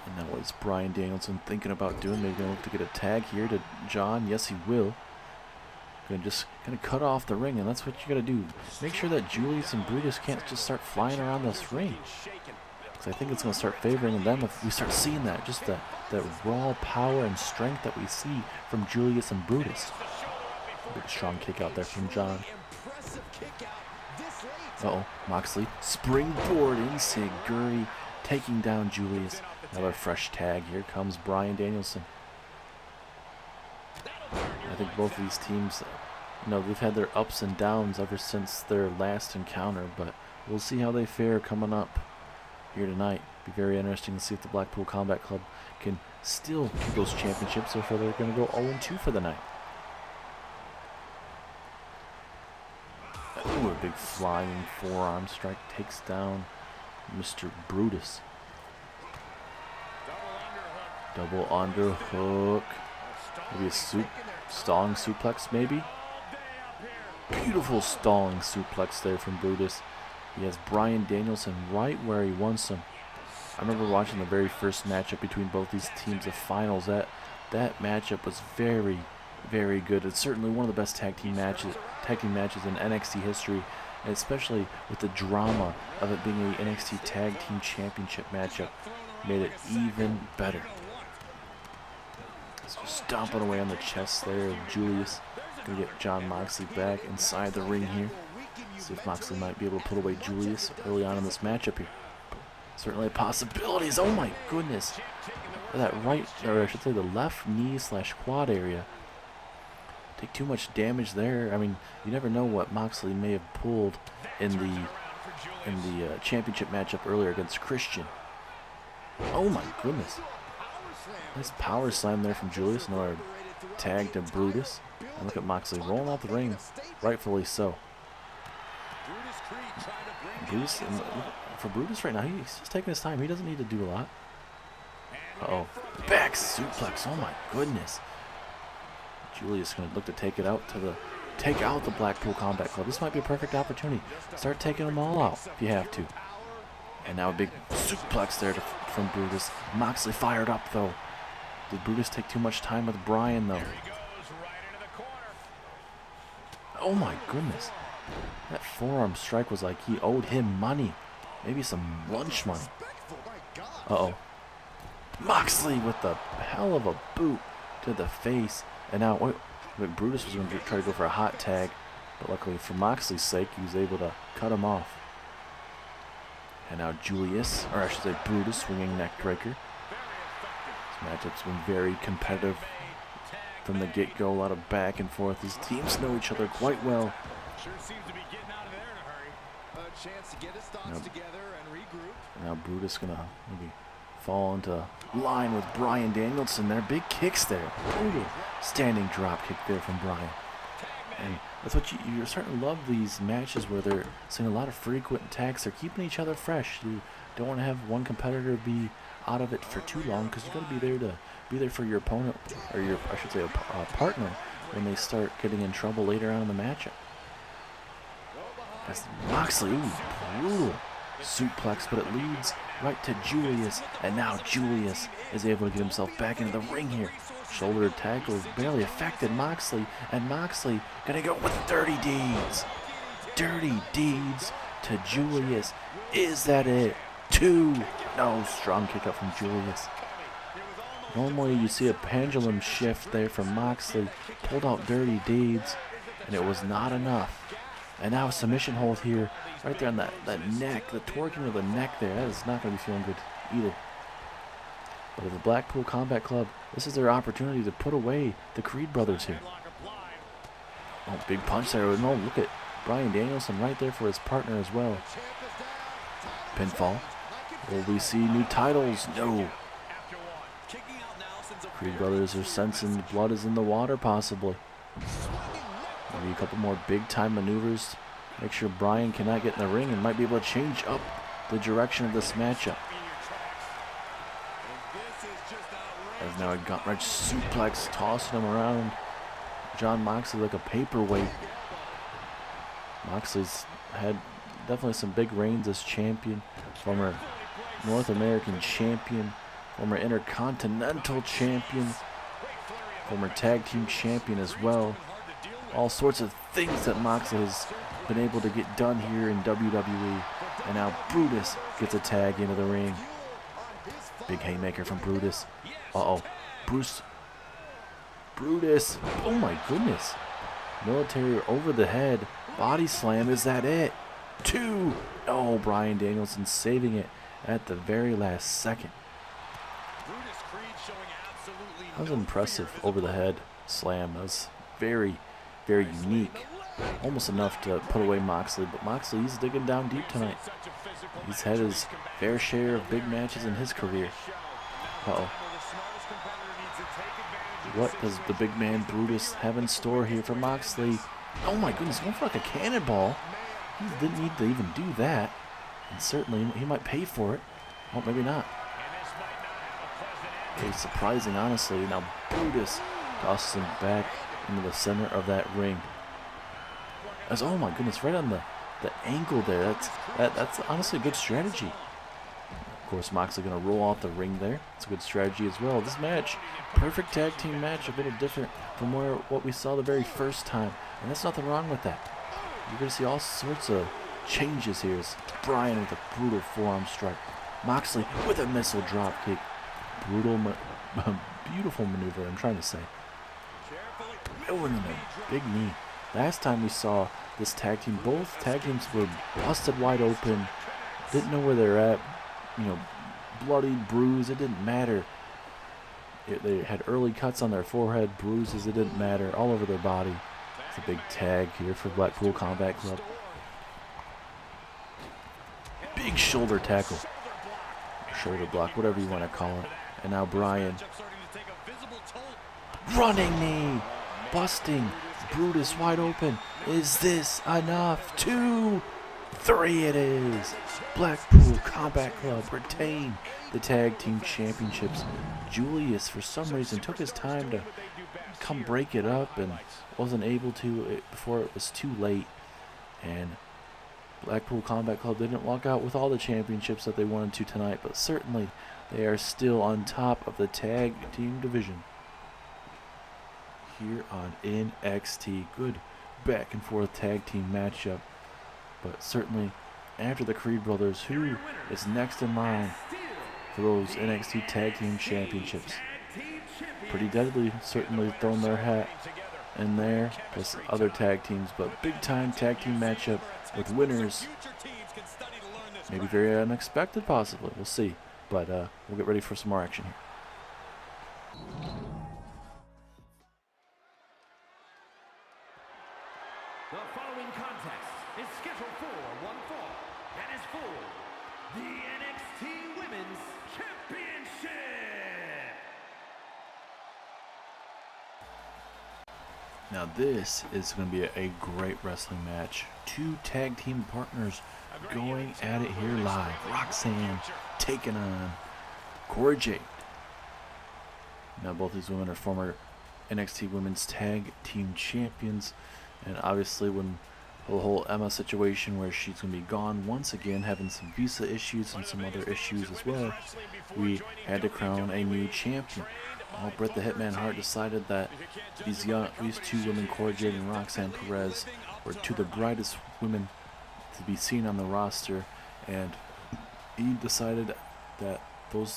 And now what's Bryan Danielson thinking about doing? Maybe going to look to get a tag here to Jon. Yes, he will. Going to just kind of cut off the ring, and that's what you got to do. Make sure that Julius and Brutus can't just start flying around this ring. Because I think it's going to start favoring them if we start seeing that. Just that raw power and strength that we see from Julius and Brutus. Big strong kick out there from Jon. Uh-oh, Moxley. Springboard Enzuigiri, taking down Julius. Another fresh tag. Here comes Bryan Danielson. I think both of these teams, you know, they've had their ups and downs ever since their last encounter, but we'll see how they fare coming up here tonight. Be very interesting to see if the Blackpool Combat Club can still keep those championships or if they're going to go 0-2 for the night. Ooh, a big flying forearm strike takes down Mr. Brutus. Double underhook. Maybe a stalling suplex, maybe? Beautiful stalling suplex there from Brutus. He has Bryan Danielson right where he wants him. I remember watching the very first matchup between both these teams, the finals. That matchup was very, very good. It's certainly one of the best tag team matches in NXT history, and especially with the drama of it being an NXT Tag Team Championship matchup, made it even better. So stomping away on the chest there of Julius. Gonna get Jon Moxley back inside the ring here. See if Moxley might be able to put away Julius early on in this matchup here. Certainly possibilities. Oh my goodness. That right, or I should say the left knee / quad area. Take too much damage there. I mean, you never know what Moxley may have pulled in the championship matchup earlier against Christian. Oh my goodness. Nice power slam there from Julius. Another tag to Brutus. And look at Moxley rolling out the ring. Rightfully so. Brutus, for Brutus right now, he's just taking his time. He doesn't need to do a lot. Uh-oh. Back suplex. Oh my goodness. Julius going to look to take out the Blackpool Combat Club. This might be a perfect opportunity. Start taking them all out if you have to. And now a big suplex there from Brutus. Moxley fired up though. Did Brutus take too much time with Bryan though? Oh my goodness. That forearm strike was like he owed him money. Maybe some lunch money. Uh-oh. Moxley with the hell of a boot to the face. And now, wait, Brutus was going to try to go for a hot tag. But luckily for Moxley's sake, he was able to cut him off. And now Julius, or I should say Brutus, swinging neck breaker. This matchup's been very competitive from the get-go. A lot of back and forth. These teams know each other quite well. Sure seems to be getting out of there in a hurry. A chance to get his thoughts together and regroup. Now Brutus gonna maybe fall into line with Bryan Danielson there. Big kicks there. Brutal standing drop kick there from Bryan. And that's what you're starting to love these matches where they're seeing a lot of frequent attacks. They're keeping each other fresh. You don't want to have one competitor be out of it for too long because you got to be there for your opponent, or your, I should say, a partner when they start getting in trouble later on in the matchup. As Moxley, ooh, brutal suplex, but it leads right to Julius, and now Julius is able to get himself back into the ring here. Shoulder tackle barely affected Moxley, and Moxley gonna go with dirty deeds. Dirty deeds to Julius. Is that it? 2. No, strong kick up from Julius. Normally you see a pendulum shift there from Moxley. Pulled out dirty deeds, and it was not enough. And now a submission hold here, right there on that neck, the twerking of the neck there. That is not going to be feeling good either. But at the Blackpool Combat Club, this is their opportunity to put away the Creed brothers here. Oh, big punch there. No, look at Bryan Danielson right there for his partner as well. Pinfall. Will we see new titles? No. Creed brothers are sensing blood is in the water possibly. Maybe a couple more big-time maneuvers. Make sure Bryan cannot get in the ring and might be able to change up the direction of this matchup. As now a gut-wrench suplex, tossing him around. Jon Moxley like a paperweight. Moxley's had definitely some big reigns as champion. Former North American champion. Former Intercontinental champion. Former tag team champion as well. All sorts of things that Moxley has been able to get done here in WWE. And now Brutus gets a tag into the ring. Big haymaker from Brutus. Uh-oh. Brutus. Oh my goodness. Military over the head. Body slam. Is that it? 2. Oh, Bryan Danielson saving it at the very last second. That was impressive over the head slam. That was very, very unique. Almost enough to put away Moxley, but Moxley, he's digging down deep tonight. He's had his fair share of big matches in his career. Uh-oh. What does the big man Brutus have in store here for Moxley? Oh my goodness, going for like a cannonball. He didn't need to even do that. And certainly he might pay for it. Oh, maybe not. It's surprising, honestly. Now Brutus tosses him back into the center of that ring. As, oh my goodness, right on the ankle there. That's honestly a good strategy. Of course, Moxley going to roll off the ring there. It's a good strategy as well. This match, perfect tag team match, a little different from what we saw the very first time. And there's nothing wrong with that. You're going to see all sorts of changes here. As Bryan with a brutal forearm strike. Moxley with a missile drop kick. Brutal, beautiful maneuver, I'm trying to say. Oh, and then a big knee Last time we saw this tag team, both tag teams were busted wide open, didn't know where they're at, bloody, bruised, it didn't matter. They had early cuts on their forehead, bruises, it didn't matter, all over their body. It's a big tag here for Blackpool Combat Club. Big shoulder tackle. Shoulder block, whatever you want to call it. And now Bryan. Running knee. Busting. Brutus wide open. Is this enough? 2, 3 it is. Blackpool Combat Club retain the tag team championships. Julius, for some reason, took his time to come break it up and wasn't able to before it was too late. And Blackpool Combat Club didn't walk out with all the championships that they wanted to tonight, but certainly they are still on top of the tag team division here on NXT. Good back and forth tag team matchup, but certainly after the Creed brothers, who is next in line for those NXT tag team championships? Pretty deadly, certainly throwing their hat in there, plus other tag teams, but big time tag team matchup with winners. Maybe very unexpected, possibly. We'll see. But we'll get ready for some more action here. The following contest is scheduled for one fall and is for the NXT Women's Championship. Now this is going to be a great wrestling match. Two tag team partners going at it here live. Roxanne taking on Cora Jade. Now both these women are former NXT Women's Tag Team Champions. And obviously when the whole Emma situation where she's going to be gone once again, having some visa issues and some other issues as well, we had to crown a new champion. Well, Bret the Hitman Hart decided that these two women, Cora Jade and Roxanne Perez, were two of the brightest women to be seen on the roster, and he decided that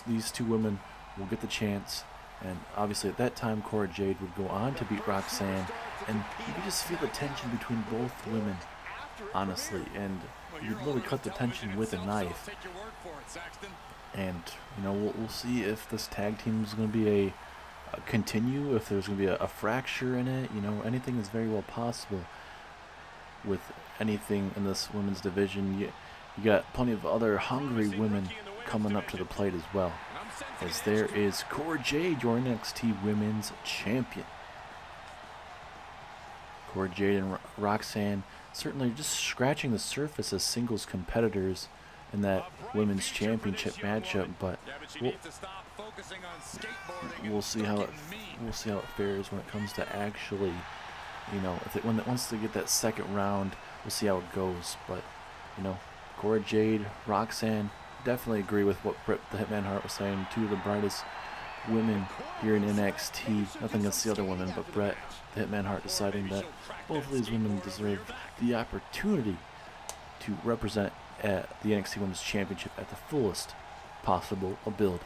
these two women will get the chance. And obviously at that time Cora Jade would go on to beat Roxanne, and you could just feel the tension between both women, honestly, and you'd really cut the tension with a knife. And we'll see if this tag team is going to be a continue, if there's going to be a fracture in it. Anything is very well possible with anything in this women's division. You got plenty of other hungry women coming up to the plate as well, as there is Cora Jade, your NXT Women's Champion. Cora Jade and Roxanne certainly just scratching the surface as singles competitors in that Women's Championship matchup, but we'll see how it fares when it comes to actually, once they get that second round, we'll see how it goes. But Cora Jade, Roxanne, definitely agree with what Bret the Hitman Hart was saying. Two of the brightest women here in NXT. Nothing against the other women, but Bret the Hitman Hart deciding that both of these women deserve the opportunity to represent at the NXT Women's Championship at the fullest possible ability.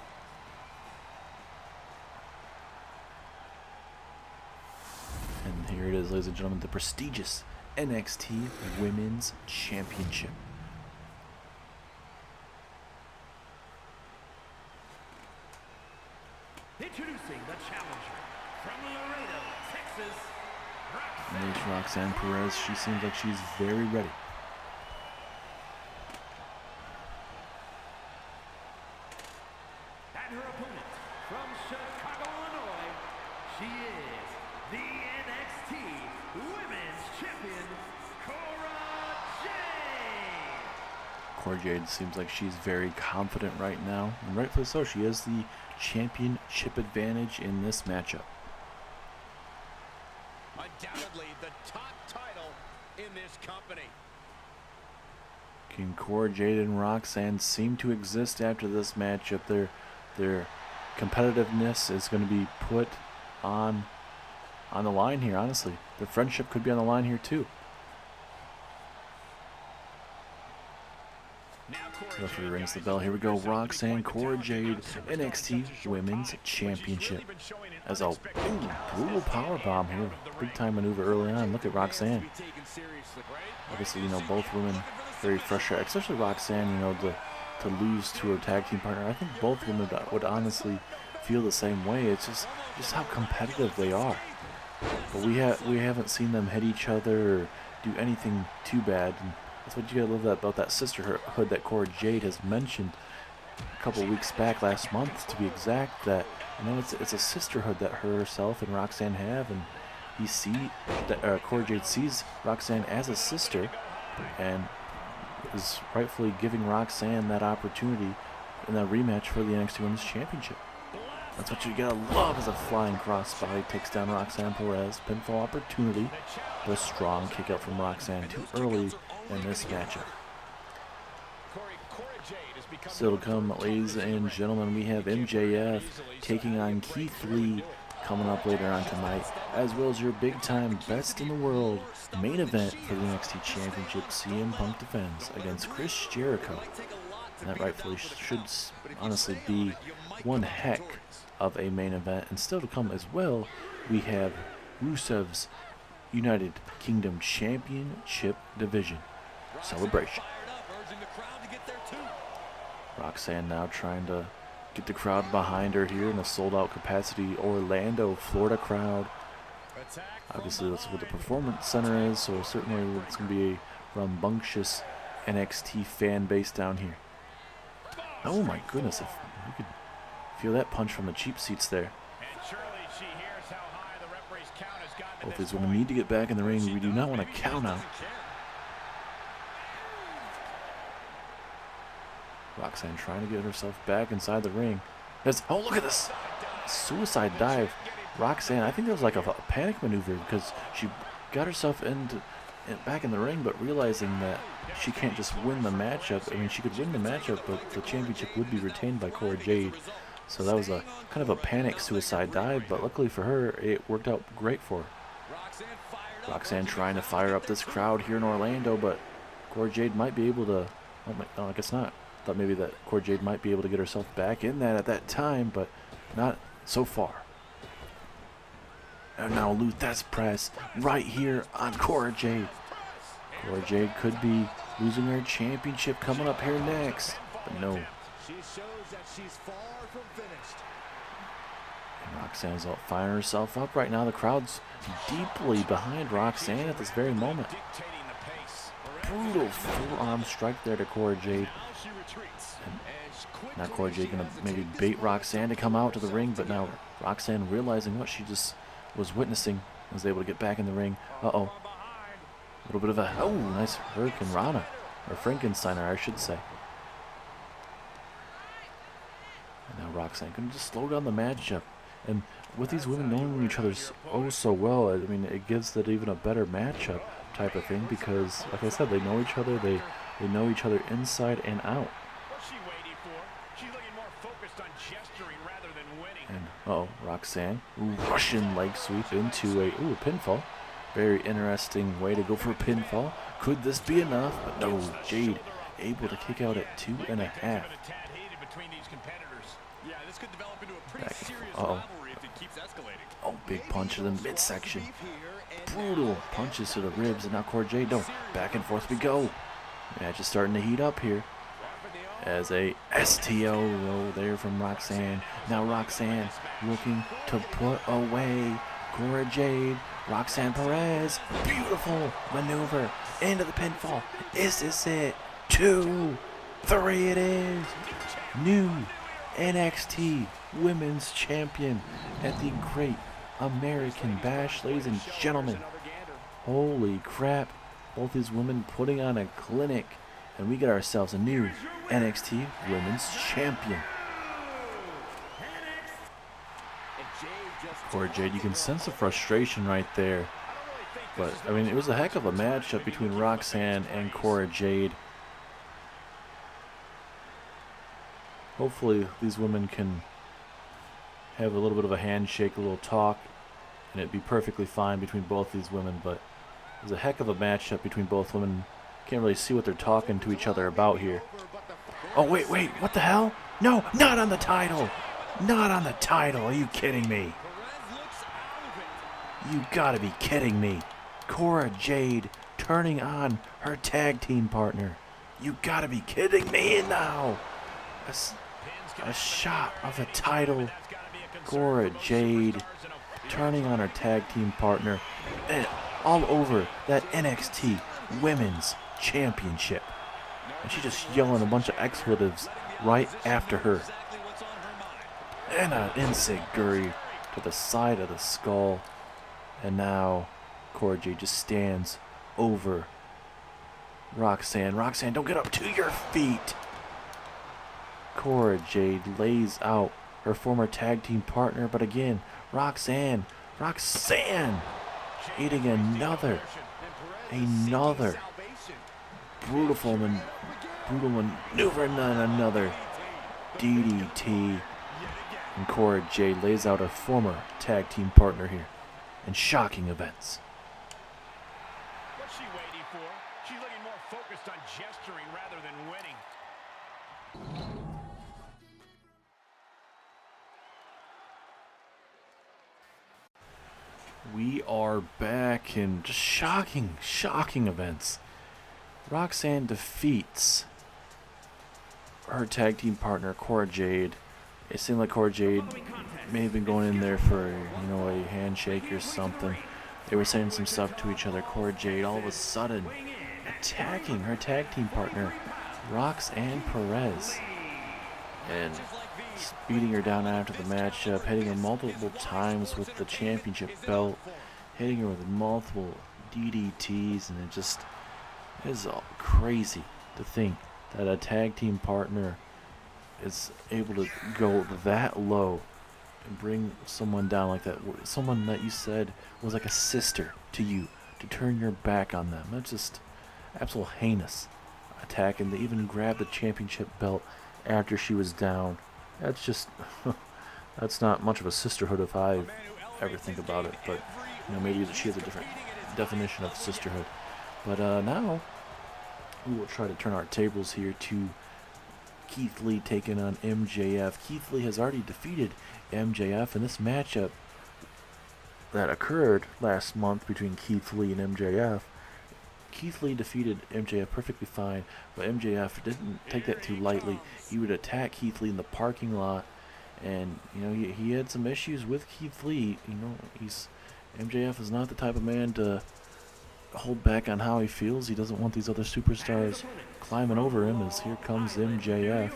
And here it is, ladies and gentlemen, the prestigious NXT Women's Championship. Introducing the challenger from Laredo, Texas, Roxanne Perez. She seems like she's very ready. And her opponent from Chicago, Illinois, she is the NXT Women's Champion, Cora Jade. Cora Jade seems like she's very confident right now, and rightfully so. She has the championship advantage in this matchup. Undoubtedly the top title in this company. Can Cora Jade and Roxanne seem to exist after this matchup? Their competitiveness is going to be put on the line here, honestly. Their friendship could be on the line here too. Now Cora Referee rings the bell. Here we go. Roxanne, Cora Jade, NXT Women's Championship. As a brutal powerbomb here. Big time maneuver early on. Look at Roxanne. Obviously, both women very frustrated, especially Roxanne, to lose to her tag team partner. I think both women would honestly feel the same way. It's just how competitive they are. But we haven't seen them hit each other or do anything too bad. And that's what you gotta love about that sisterhood that Cora Jade has mentioned a couple weeks back, last month to be exact. That it's a sisterhood that herself and Roxanne have, and you see that Cora Jade sees Roxanne as a sister, and is rightfully giving Roxanne that opportunity in that rematch for the NXT Women's Championship. That's what you gotta love, as a flying crossbody takes down Roxanne Perez. Pinfall opportunity, but a strong kick out from Roxanne too early in this matchup. Still to come, ladies and gentlemen, we have MJF taking on Keith Lee coming up later on tonight, as well as your big-time best in the world main event for the NXT Championship. CM Punk defends against Chris Jericho. And that rightfully should honestly be one heck of a main event. And still to come as well, we have Rusev's United Kingdom Championship Division celebration. Roxanne now trying to get the crowd behind her here in a sold-out capacity Orlando, Florida crowd. Obviously, that's what the Performance Center is, so certainly it's going to be a rambunctious NXT fan base down here. Oh my goodness, if you could feel that punch from the cheap seats there. Both these women need to get back in the ring. We do not want to count out. Roxanne trying to get herself back inside the ring. Oh, look at this suicide dive. Roxanne, I think it was like a panic maneuver, because she got herself back in the ring, but realizing that she can't just win the matchup. I mean, she could win the matchup, but the championship would be retained by Cora Jade. So that was a kind of a panic suicide dive, but luckily for her, it worked out great for her. Roxanne trying to fire up this crowd here in Orlando, but Cora Jade might be able to. Oh, I guess not. Thought maybe that Cora Jade might be able to get herself back in that at that time, but not so far. And now Luthez press right here on Cora Jade. Cora Jade could be losing her championship coming up here next, but no. She shows that she's far from finished. And Roxanne's out firing herself up right now. The crowd's deeply behind Roxanne at this very moment. Brutal forearm strike there to Cora Jade. And now Cora Jade gonna maybe bait Roxanne to come out to the ring, but now Roxanne, realizing what she just was witnessing, was able to get back in the ring. A little bit of a nice Hurricane Rana, or Frankensteiner, I should say. And now Roxanne can just slow down the matchup. And with these women knowing each other so well, I mean, it gives that even a better matchup type of thing, because, like I said, they know each other. They know each other inside and out. And Roxanne, Russian leg sweep into a pinfall. Very interesting way to go for a pinfall. Could this be enough? But no, Jade able to kick out at 2.5. Big punch to the midsection. Brutal punches to the ribs, and now Cora Jade, back and forth we go. Match is starting to heat up here. As a STO there from Roxanne. Now Roxanne looking to put away Cora Jade. Roxanne Perez, beautiful maneuver into the pinfall. Is this it? 2, 3 it is. New NXT Women's Champion at the Great American Bash, ladies and gentlemen. Holy crap. Both these women putting on a clinic, and we get ourselves a new NXT Women's Champion. Cora Jade, you can sense the frustration right there. But, I mean, it was a heck of a matchup between Roxanne and Cora Jade. Hopefully these women can have a little bit of a handshake, a little talk, and it'd be perfectly fine between both these women. But it was a heck of a matchup between both women. Can't really see what they're talking to each other about here. Oh, wait, what the hell? No, not on the title. Not on the title. Are you kidding me? You gotta be kidding me. Cora Jade turning on her tag team partner. You gotta be kidding me now. A shot of a title. Cora Jade turning on her tag team partner. And all over that NXT Women's Championship. And she's just yelling a bunch of expletives right after her. And an enziguri to the side of the skull. And now Cora Jade just stands over Roxanne. Roxanne, don't get up to your feet. Cora Jade lays out her former tag team partner, but again, Roxanne eating another brutal maneuver, and another DDT. And Cora Jade lays out her former tag team partner here in shocking events. What's she waiting for? She's looking more focused on gesturing rather than winning. We are back in just shocking events. Roxanne defeats her tag team partner, Cora Jade. It seemed like Cora Jade may have been going in there for, a handshake or something. They were saying some stuff to each other. Cora Jade all of a sudden attacking her tag team partner, Roxanne Perez. And beating her down after the matchup, hitting her multiple times with the championship belt, hitting her with multiple DDTs, and it is all crazy to think that a tag team partner is able to go that low and bring someone down like that. Someone that you said was like a sister to you, to turn your back on them. That's just absolute heinous attack, and they even grabbed the championship belt after she was down. That's just, that's not much of a sisterhood if I ever think about it, but maybe she has a different definition of sisterhood. But now we will try to turn our tables here to Keith Lee taking on MJF. Keith Lee has already defeated MJF in this matchup that occurred last month between Keith Lee and MJF. Keith Lee defeated MJF perfectly fine, but MJF didn't take that too lightly. He would attack Keith Lee in the parking lot, and he had some issues with Keith Lee. MJF is not the type of man to hold back on how he feels. He doesn't want these other superstars climbing over him, as here comes MJF.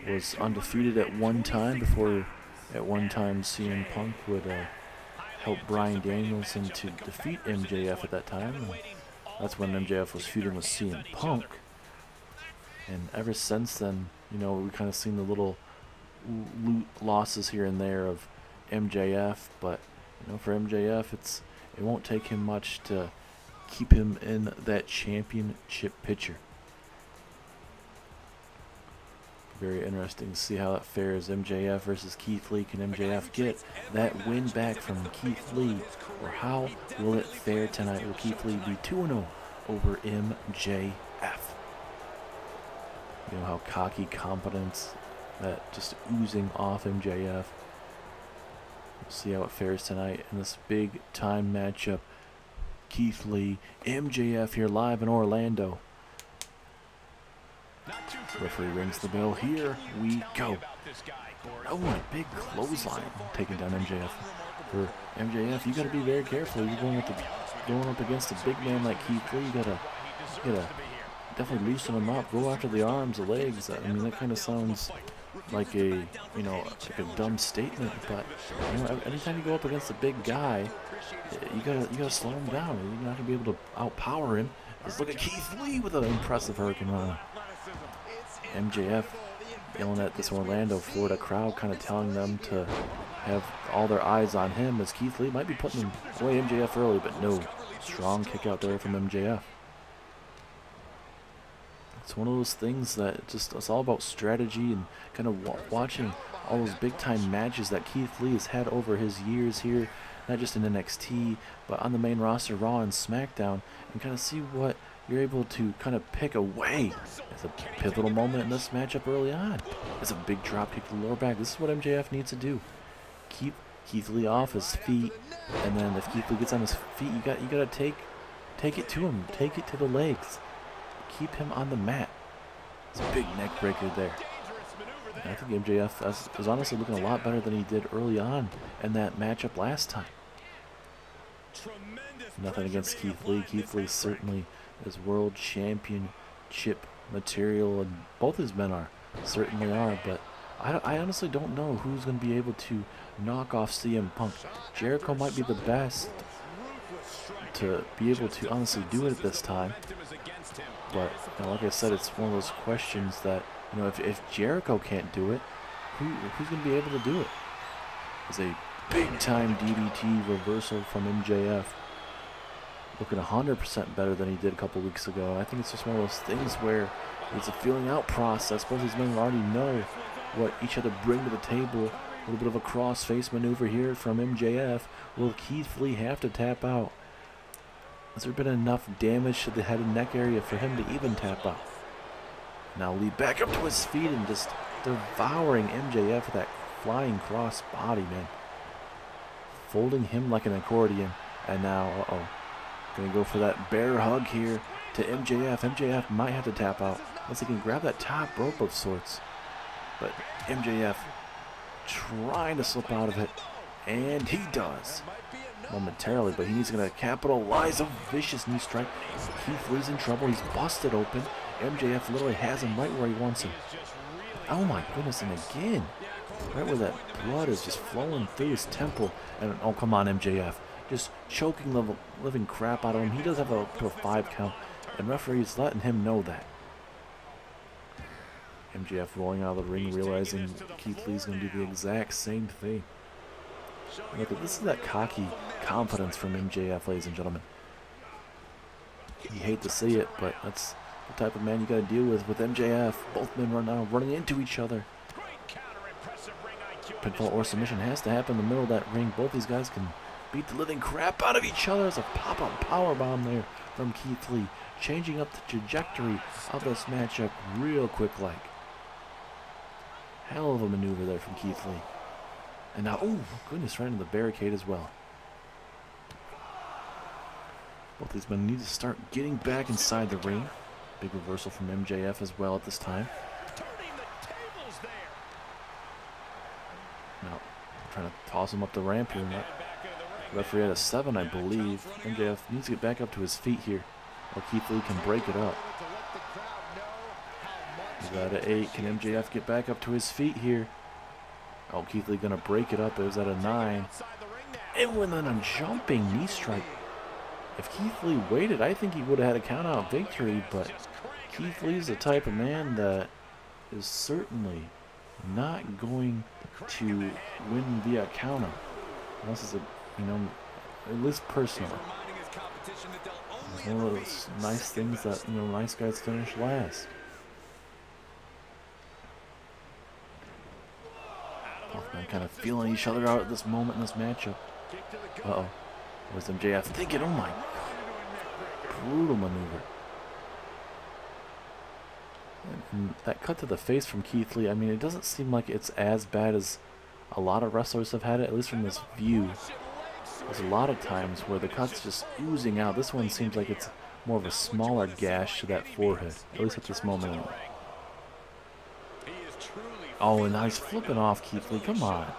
Was undefeated at one time before at one time CM Punk would help Bryan Danielson to defeat MJF at that time. And that's when MJF was feuding with CM Punk. And ever since then, we kind of seen the little losses here and there of MJF, but for MJF it won't take him much to keep him in that championship picture. Very interesting to see how that fares. MJF versus Keith Lee. Can MJF get that win back from Keith Lee? Or how will it fare tonight? Will Keith Lee be 2-0 over MJF? How cocky confidence that just oozing off MJF. We'll see how it fares tonight in this big time matchup. Keith Lee, MJF here live in Orlando. Referee rings the bell. Here we go. Oh, and a big clothesline taking down MJF. For MJF, you got to be very careful. You're going up against a big man like Keith Lee. You gotta definitely loosen him up. Go after the arms, the legs. I mean, that kind of sounds like a dumb statement, but anytime you go up against a big guy, you gotta slow him down. You're not gonna be able to outpower him. Let's look at Keith Lee with an impressive Hurricane Rana. MJF yelling at this Orlando, Florida crowd, kind of telling them to have all their eyes on him, as Keith Lee might be putting away MJF early, but no. Strong kick out there from MJF. It's one of those things that it's all about strategy and kind of watching all those big time matches that Keith Lee has had over his years here, not just in NXT, but on the main roster, Raw and SmackDown, and kind of see what you're able to kind of pick away. It's a pivotal moment in this matchup early on. It's a big drop kick to the lower back. This is what MJF needs to do. Keep Keith Lee off his feet, and then if Keith Lee gets on his feet, you gotta take it to him. Take it to the legs. Keep him on the mat. It's a big neck breaker there. And I think MJF is honestly looking a lot better than he did early on in that matchup last time. Nothing against Keith Lee. Keith Lee certainly is world championship material, and both his men certainly are, but I honestly don't know who's going to be able to knock off CM Punk. Jericho might be the best to be able to honestly do it at this time, but like I said, it's one of those questions that, if Jericho can't do it, who's going to be able to do it? It's a big-time DDT reversal from MJF. Looking 100% better than he did a couple weeks ago. I think it's just one of those things where it's a feeling out process. Both these men already know what each other bring to the table. A little bit of a cross-face maneuver here from MJF. Will Keith Lee have to tap out? Has there been enough damage to the head and neck area for him to even tap out? Now Lee back up to his feet and just devouring MJF with that flying cross body, man. Folding him like an accordion. And now, gonna go for that bear hug here to MJF. MJF might have to tap out unless he can grab that top rope of sorts. But MJF trying to slip out of it, and he does momentarily, but he's gonna capitalize a vicious knee strike. Keith Lee's in trouble. He's busted open. MJF literally has him right where he wants him. Oh my goodness, and again, right where that blood is just flowing through his temple. And oh, come on, MJF. Just choking the living crap out of him. He does have up to a 5 count, and referee's letting him know that. MJF rolling out of the ring, realizing Keith Lee's going to do the exact same thing. Look, this is that cocky confidence from MJF, ladies and gentlemen. You hate to see it, but that's the type of man you got to deal with MJF. Both men running into each other. Pinfall or submission has to happen in the middle of that ring. Both these guys can beat the living crap out of each other. There's a pop-up powerbomb there from Keith Lee, changing up the trajectory of this matchup real quick like. Hell of a maneuver there from Keith Lee. And now, oh goodness, right into the barricade as well. Both these men need to start getting back inside the ring. Big reversal from MJF as well at this time. Now, trying to toss him up the ramp here. Referee at a 7, I believe. MJF needs to get back up to his feet here, or Keith Lee can break it up. He's at an 8. Can MJF get back up to his feet here? Oh, Keith Lee gonna break it up. It was at a 9. And with a jumping knee strike. If Keith Lee waited, I think he would have had a count-out victory, but Keith Lee's the type of man that is certainly not going to win via count-out. Unless it's at least personally. It's one of those nice things that, nice guys finish last. Both men kind of feeling each other out at this moment in this matchup. Uh-oh. What was MJF thinking? Oh my God. Brutal maneuver. And that cut to the face from Keith Lee, I mean, it doesn't seem like it's as bad as a lot of wrestlers have had it, at least from this view. There's a lot of times where the cut's just oozing out. This one seems like it's more of a smaller gash to that forehead, at least at this moment. Oh, and now he's flipping off Keith Lee. Come on.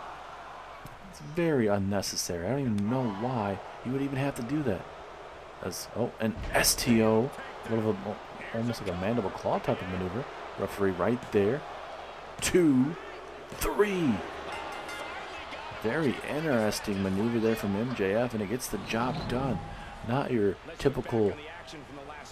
It's very unnecessary. I don't even know why you would even have to do that. An STO. Almost like a mandible claw type of maneuver. Referee right there. 2, 3. Very interesting maneuver there from MJF, and it gets the job done. Not your typical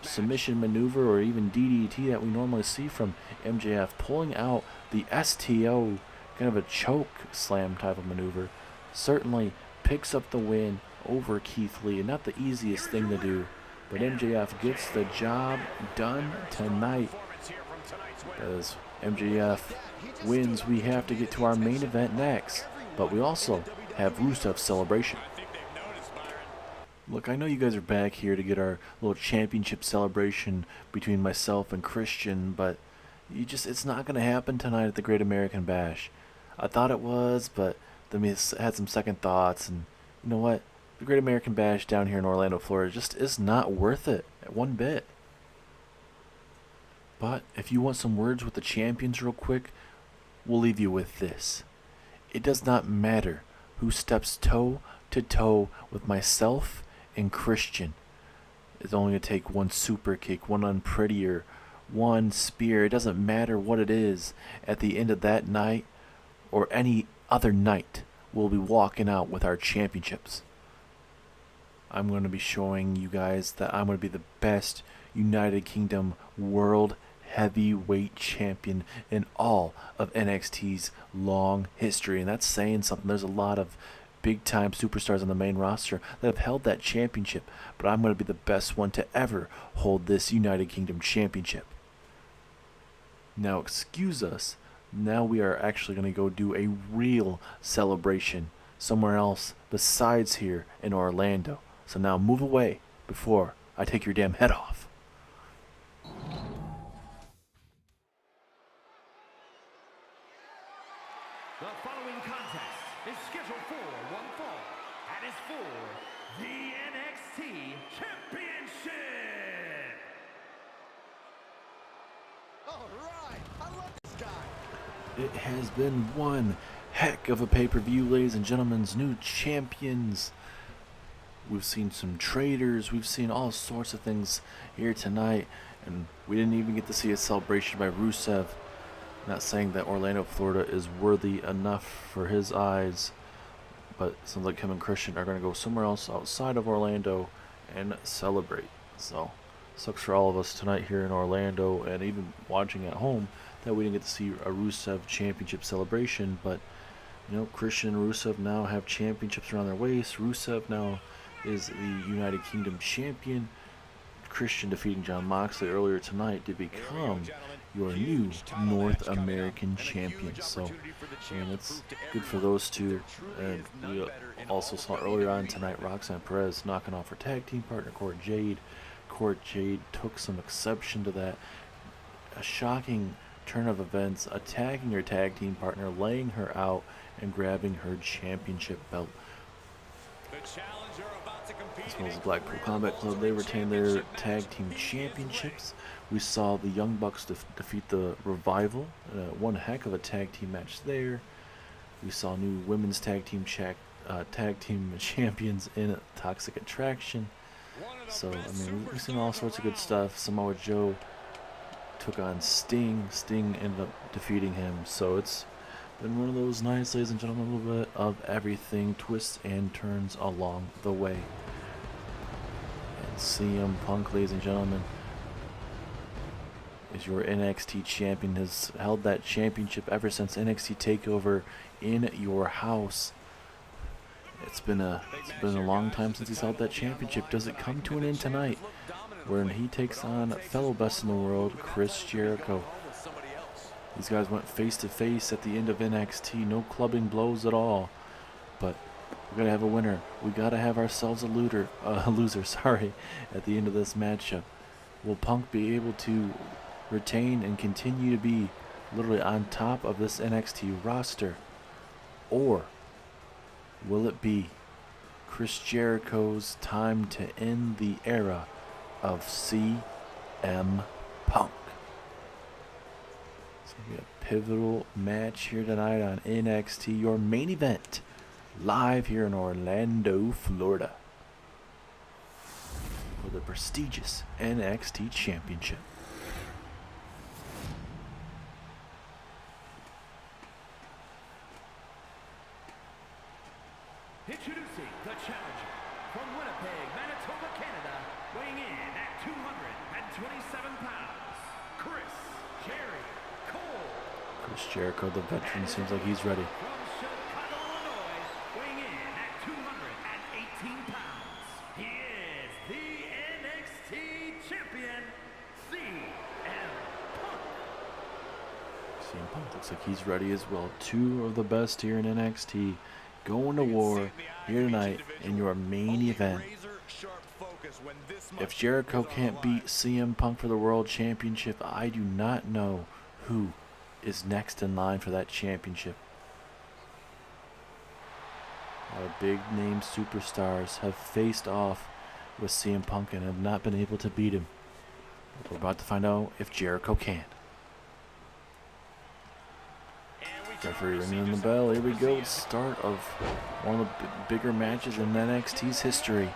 submission maneuver or even DDT that we normally see from MJF. Pulling out the STO, kind of a choke slam type of maneuver. Certainly picks up the win over Keith Lee, and not the easiest thing to do. But MJF gets the job done tonight. As MJF wins, we have to get to our main event next. But we also have Rusev's celebration. Look, I know you guys are back here to get our little championship celebration between myself and Christian, but it's not going to happen tonight at the Great American Bash. I thought it was, but then we had some second thoughts, and you know what? The Great American Bash down here in Orlando, Florida just is not worth it one bit. But if you want some words with the champions real quick, we'll leave you with this. It does not matter who steps toe to toe with myself and Christian. It's only going to take one super kick, one unprettier, one spear. It doesn't matter what it is. At the end of that night or any other night, we'll be walking out with our championships. I'm going to be showing you guys that I'm going to be the best United Kingdom World Heavyweight Champion in all of NXT's long history. And that's saying something. There's a lot of big-time superstars on the main roster that have held that championship, but I'm going to be the best one to ever hold this United Kingdom Championship. Now, excuse us. Now we are actually going to go do a real celebration somewhere else besides here in Orlando. So now move away before I take your damn head off. The following contest is scheduled for one fall and is for the NXT Championship. All right, I love this guy. It has been one heck of a pay-per-view, ladies and gentlemen. New champions. We've seen some traitors. We've seen all sorts of things here tonight. And we didn't even get to see a celebration by Rusev. Not saying that Orlando, Florida is worthy enough for his eyes, but it sounds like him and Christian are going to go somewhere else outside of Orlando and celebrate. So, sucks for all of us tonight here in Orlando and even watching at home that we didn't get to see a Rusev championship celebration. But, you know, Christian and Rusev now have championships around their waist. Rusev now is the United Kingdom champion. Christian defeating Jon Moxley earlier tonight to become your new North American champion. So, and it's good for those two. And we also saw earlier on tonight Roxanne Perez knocking off her tag team partner Cora Jade. Cora Jade took some exception to that. A shocking turn of events, attacking her tag team partner, laying her out, and grabbing her championship belt. As well as the Blackpool Combat Club, they retained their tag team championships. We saw the Young Bucks defeat the Revival. One heck of a tag team match there. We saw new women's tag team champions in Toxic Attraction. So, I mean, we've seen all sorts of good stuff. Samoa Joe took on Sting. Sting ended up defeating him. So it's been one of those nights, ladies and gentlemen, a little bit of everything, twists and turns along the way. And CM Punk, ladies and gentlemen, is your NXT champion, has held that championship ever since NXT Takeover in your house. It's been a long time since he's held that championship. Does it come to an end tonight, when he takes on fellow best in the world, Chris Jericho? These guys went face to face at the end of NXT. No clubbing blows at all. But we gotta have a winner. We gotta have ourselves a loser. Sorry, at the end of this matchup. Will Punk be able to retain and continue to be literally on top of this NXT roster, or will it be Chris Jericho's time to end the era of CM Punk? It's going to be a pivotal match here tonight on NXT, your main event, live here in Orlando, Florida, for the prestigious NXT Championship. Introducing the challenger from Winnipeg, Manitoba, Canada, weighing in at 227 pounds, Chris Jericho. Chris Jericho, the veteran, seems like he's ready. From Chicago, Illinois, weighing in at 218 pounds, he is the NXT champion, CM Punk. CM Punk looks like he's ready as well. Two of the best here in NXT going to war here tonight in your main event If Jericho can't beat CM Punk for the World Championship, I do not know who is next in line for that championship. Our big name superstars have faced off with CM Punk and have not been able to beat him. We're about to find out if Jericho can. Referee ringing in the bell. Here we go. Start of one of the bigger matches in NXT's history.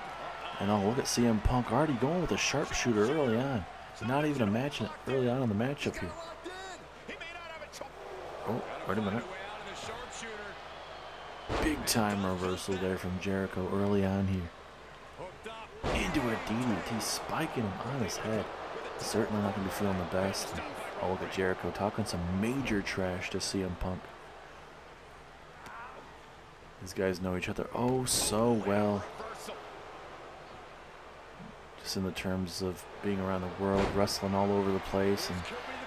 And oh, look at CM Punk already going with a sharpshooter early on. Not even a match early on in the matchup here. Oh, wait a minute. Big time reversal there from Jericho early on here. Into a DDT, spiking him on his head. Certainly not going to be feeling the best. Oh, look at Jericho talking some major trash to CM Punk. These guys know each other oh so well. Just in the terms of being around the world, wrestling all over the place, and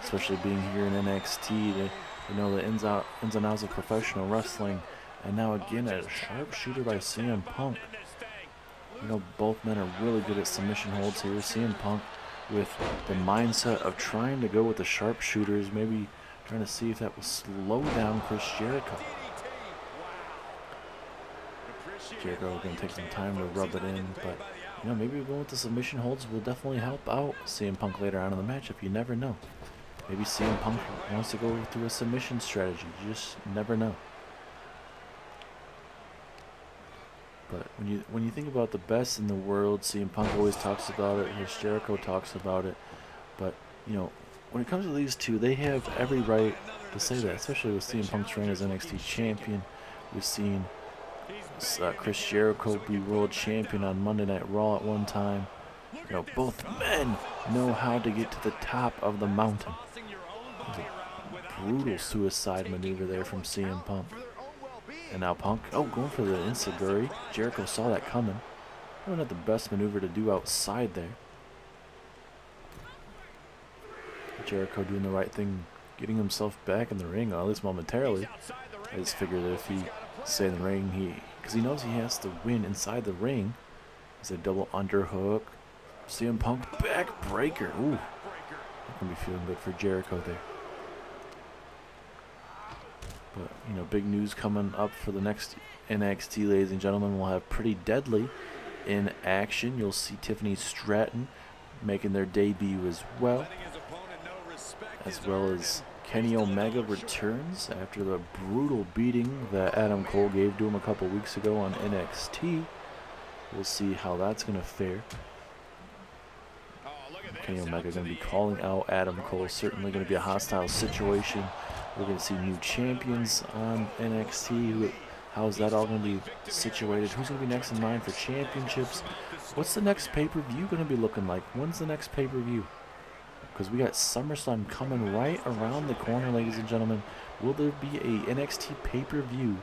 especially being here in NXT, they know the ins and outs of professional wrestling. And now again, a sharpshooter by CM Punk. You know, both men are really good at submission holds here. CM Punk with the mindset of trying to go with the sharpshooters, maybe trying to see if that will slow down Chris Jericho. Jericho going to take some time to rub it in, but you know, maybe going with the submission holds will definitely help out CM Punk later on in the matchup. You never know. Maybe CM Punk wants to go through a submission strategy. You just never know. But when you think about the best in the world, CM Punk always talks about it. Chris Jericho talks about it. But you know, when it comes to these two, they have every right to say that. Especially with CM Punk's reign as NXT champion, we've seen Chris Jericho be world champion on Monday Night Raw at one time. You know, both men know how to get to the top of the mountain. It was a brutal suicide maneuver there from CM Punk. And now Punk, going for the enziguri. Jericho saw that coming. Probably not the best maneuver to do outside there. Jericho doing the right thing, getting himself back in the ring, or at least momentarily. I just figured that if he stayed in the ring, because he knows he has to win inside the ring. It's a double underhook. CM Punk backbreaker. Ooh, not gonna be feeling good for Jericho there. But, you know, big news coming up for the next NXT, ladies and gentlemen. We'll have Pretty Deadly in action. You'll see Tiffany Stratton making their debut as well as Kenny Omega returns after the brutal beating that Adam Cole gave to him a couple weeks ago on NXT. We'll see how that's going to fare. Kenny Omega going to be calling out Adam Cole. Certainly going to be a hostile situation. We're going to see new champions on NXT. How's that all going to be situated? Who's going to be next in line for championships? What's the next pay-per-view going to be looking like? When's the next pay-per-view? Because we got SummerSlam coming right around the corner, ladies and gentlemen. Will there be a NXT pay-per-view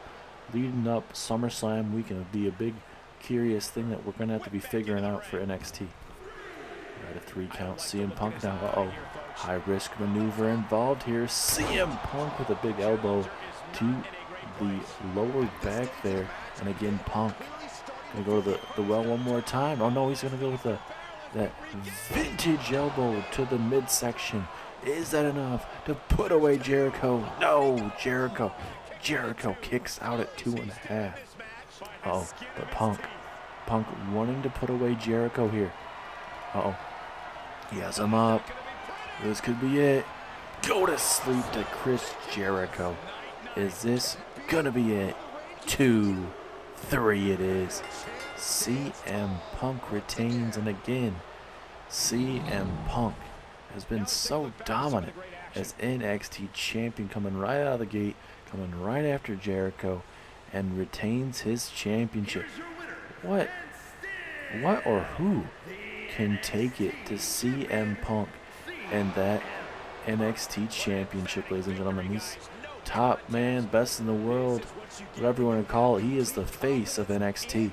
leading up SummerSlam weekend? It'll be a big, curious thing that we're going to have to be figuring out for NXT. Got a 3 count. CM Punk now. High risk maneuver involved here. CM Punk with a big elbow to the lower back there. And again, Punk going to go to the well one more time. Oh no, he's going to go with that vintage elbow to the midsection. Is that enough to put away Jericho? No, Jericho kicks out at 2.5. But Punk wanting to put away Jericho here. He has him up. This could be it. Go to sleep to Chris Jericho. Is this gonna be it? 2, 3 it is. CM Punk retains, and again, CM Punk has been so dominant as NXT champion, coming right out of the gate, coming right after Jericho, and retains his championship. What or who can take it to CM Punk and that NXT championship, ladies and gentlemen? He's top man, best in the world, whatever you want to call it. He is the face of NXT.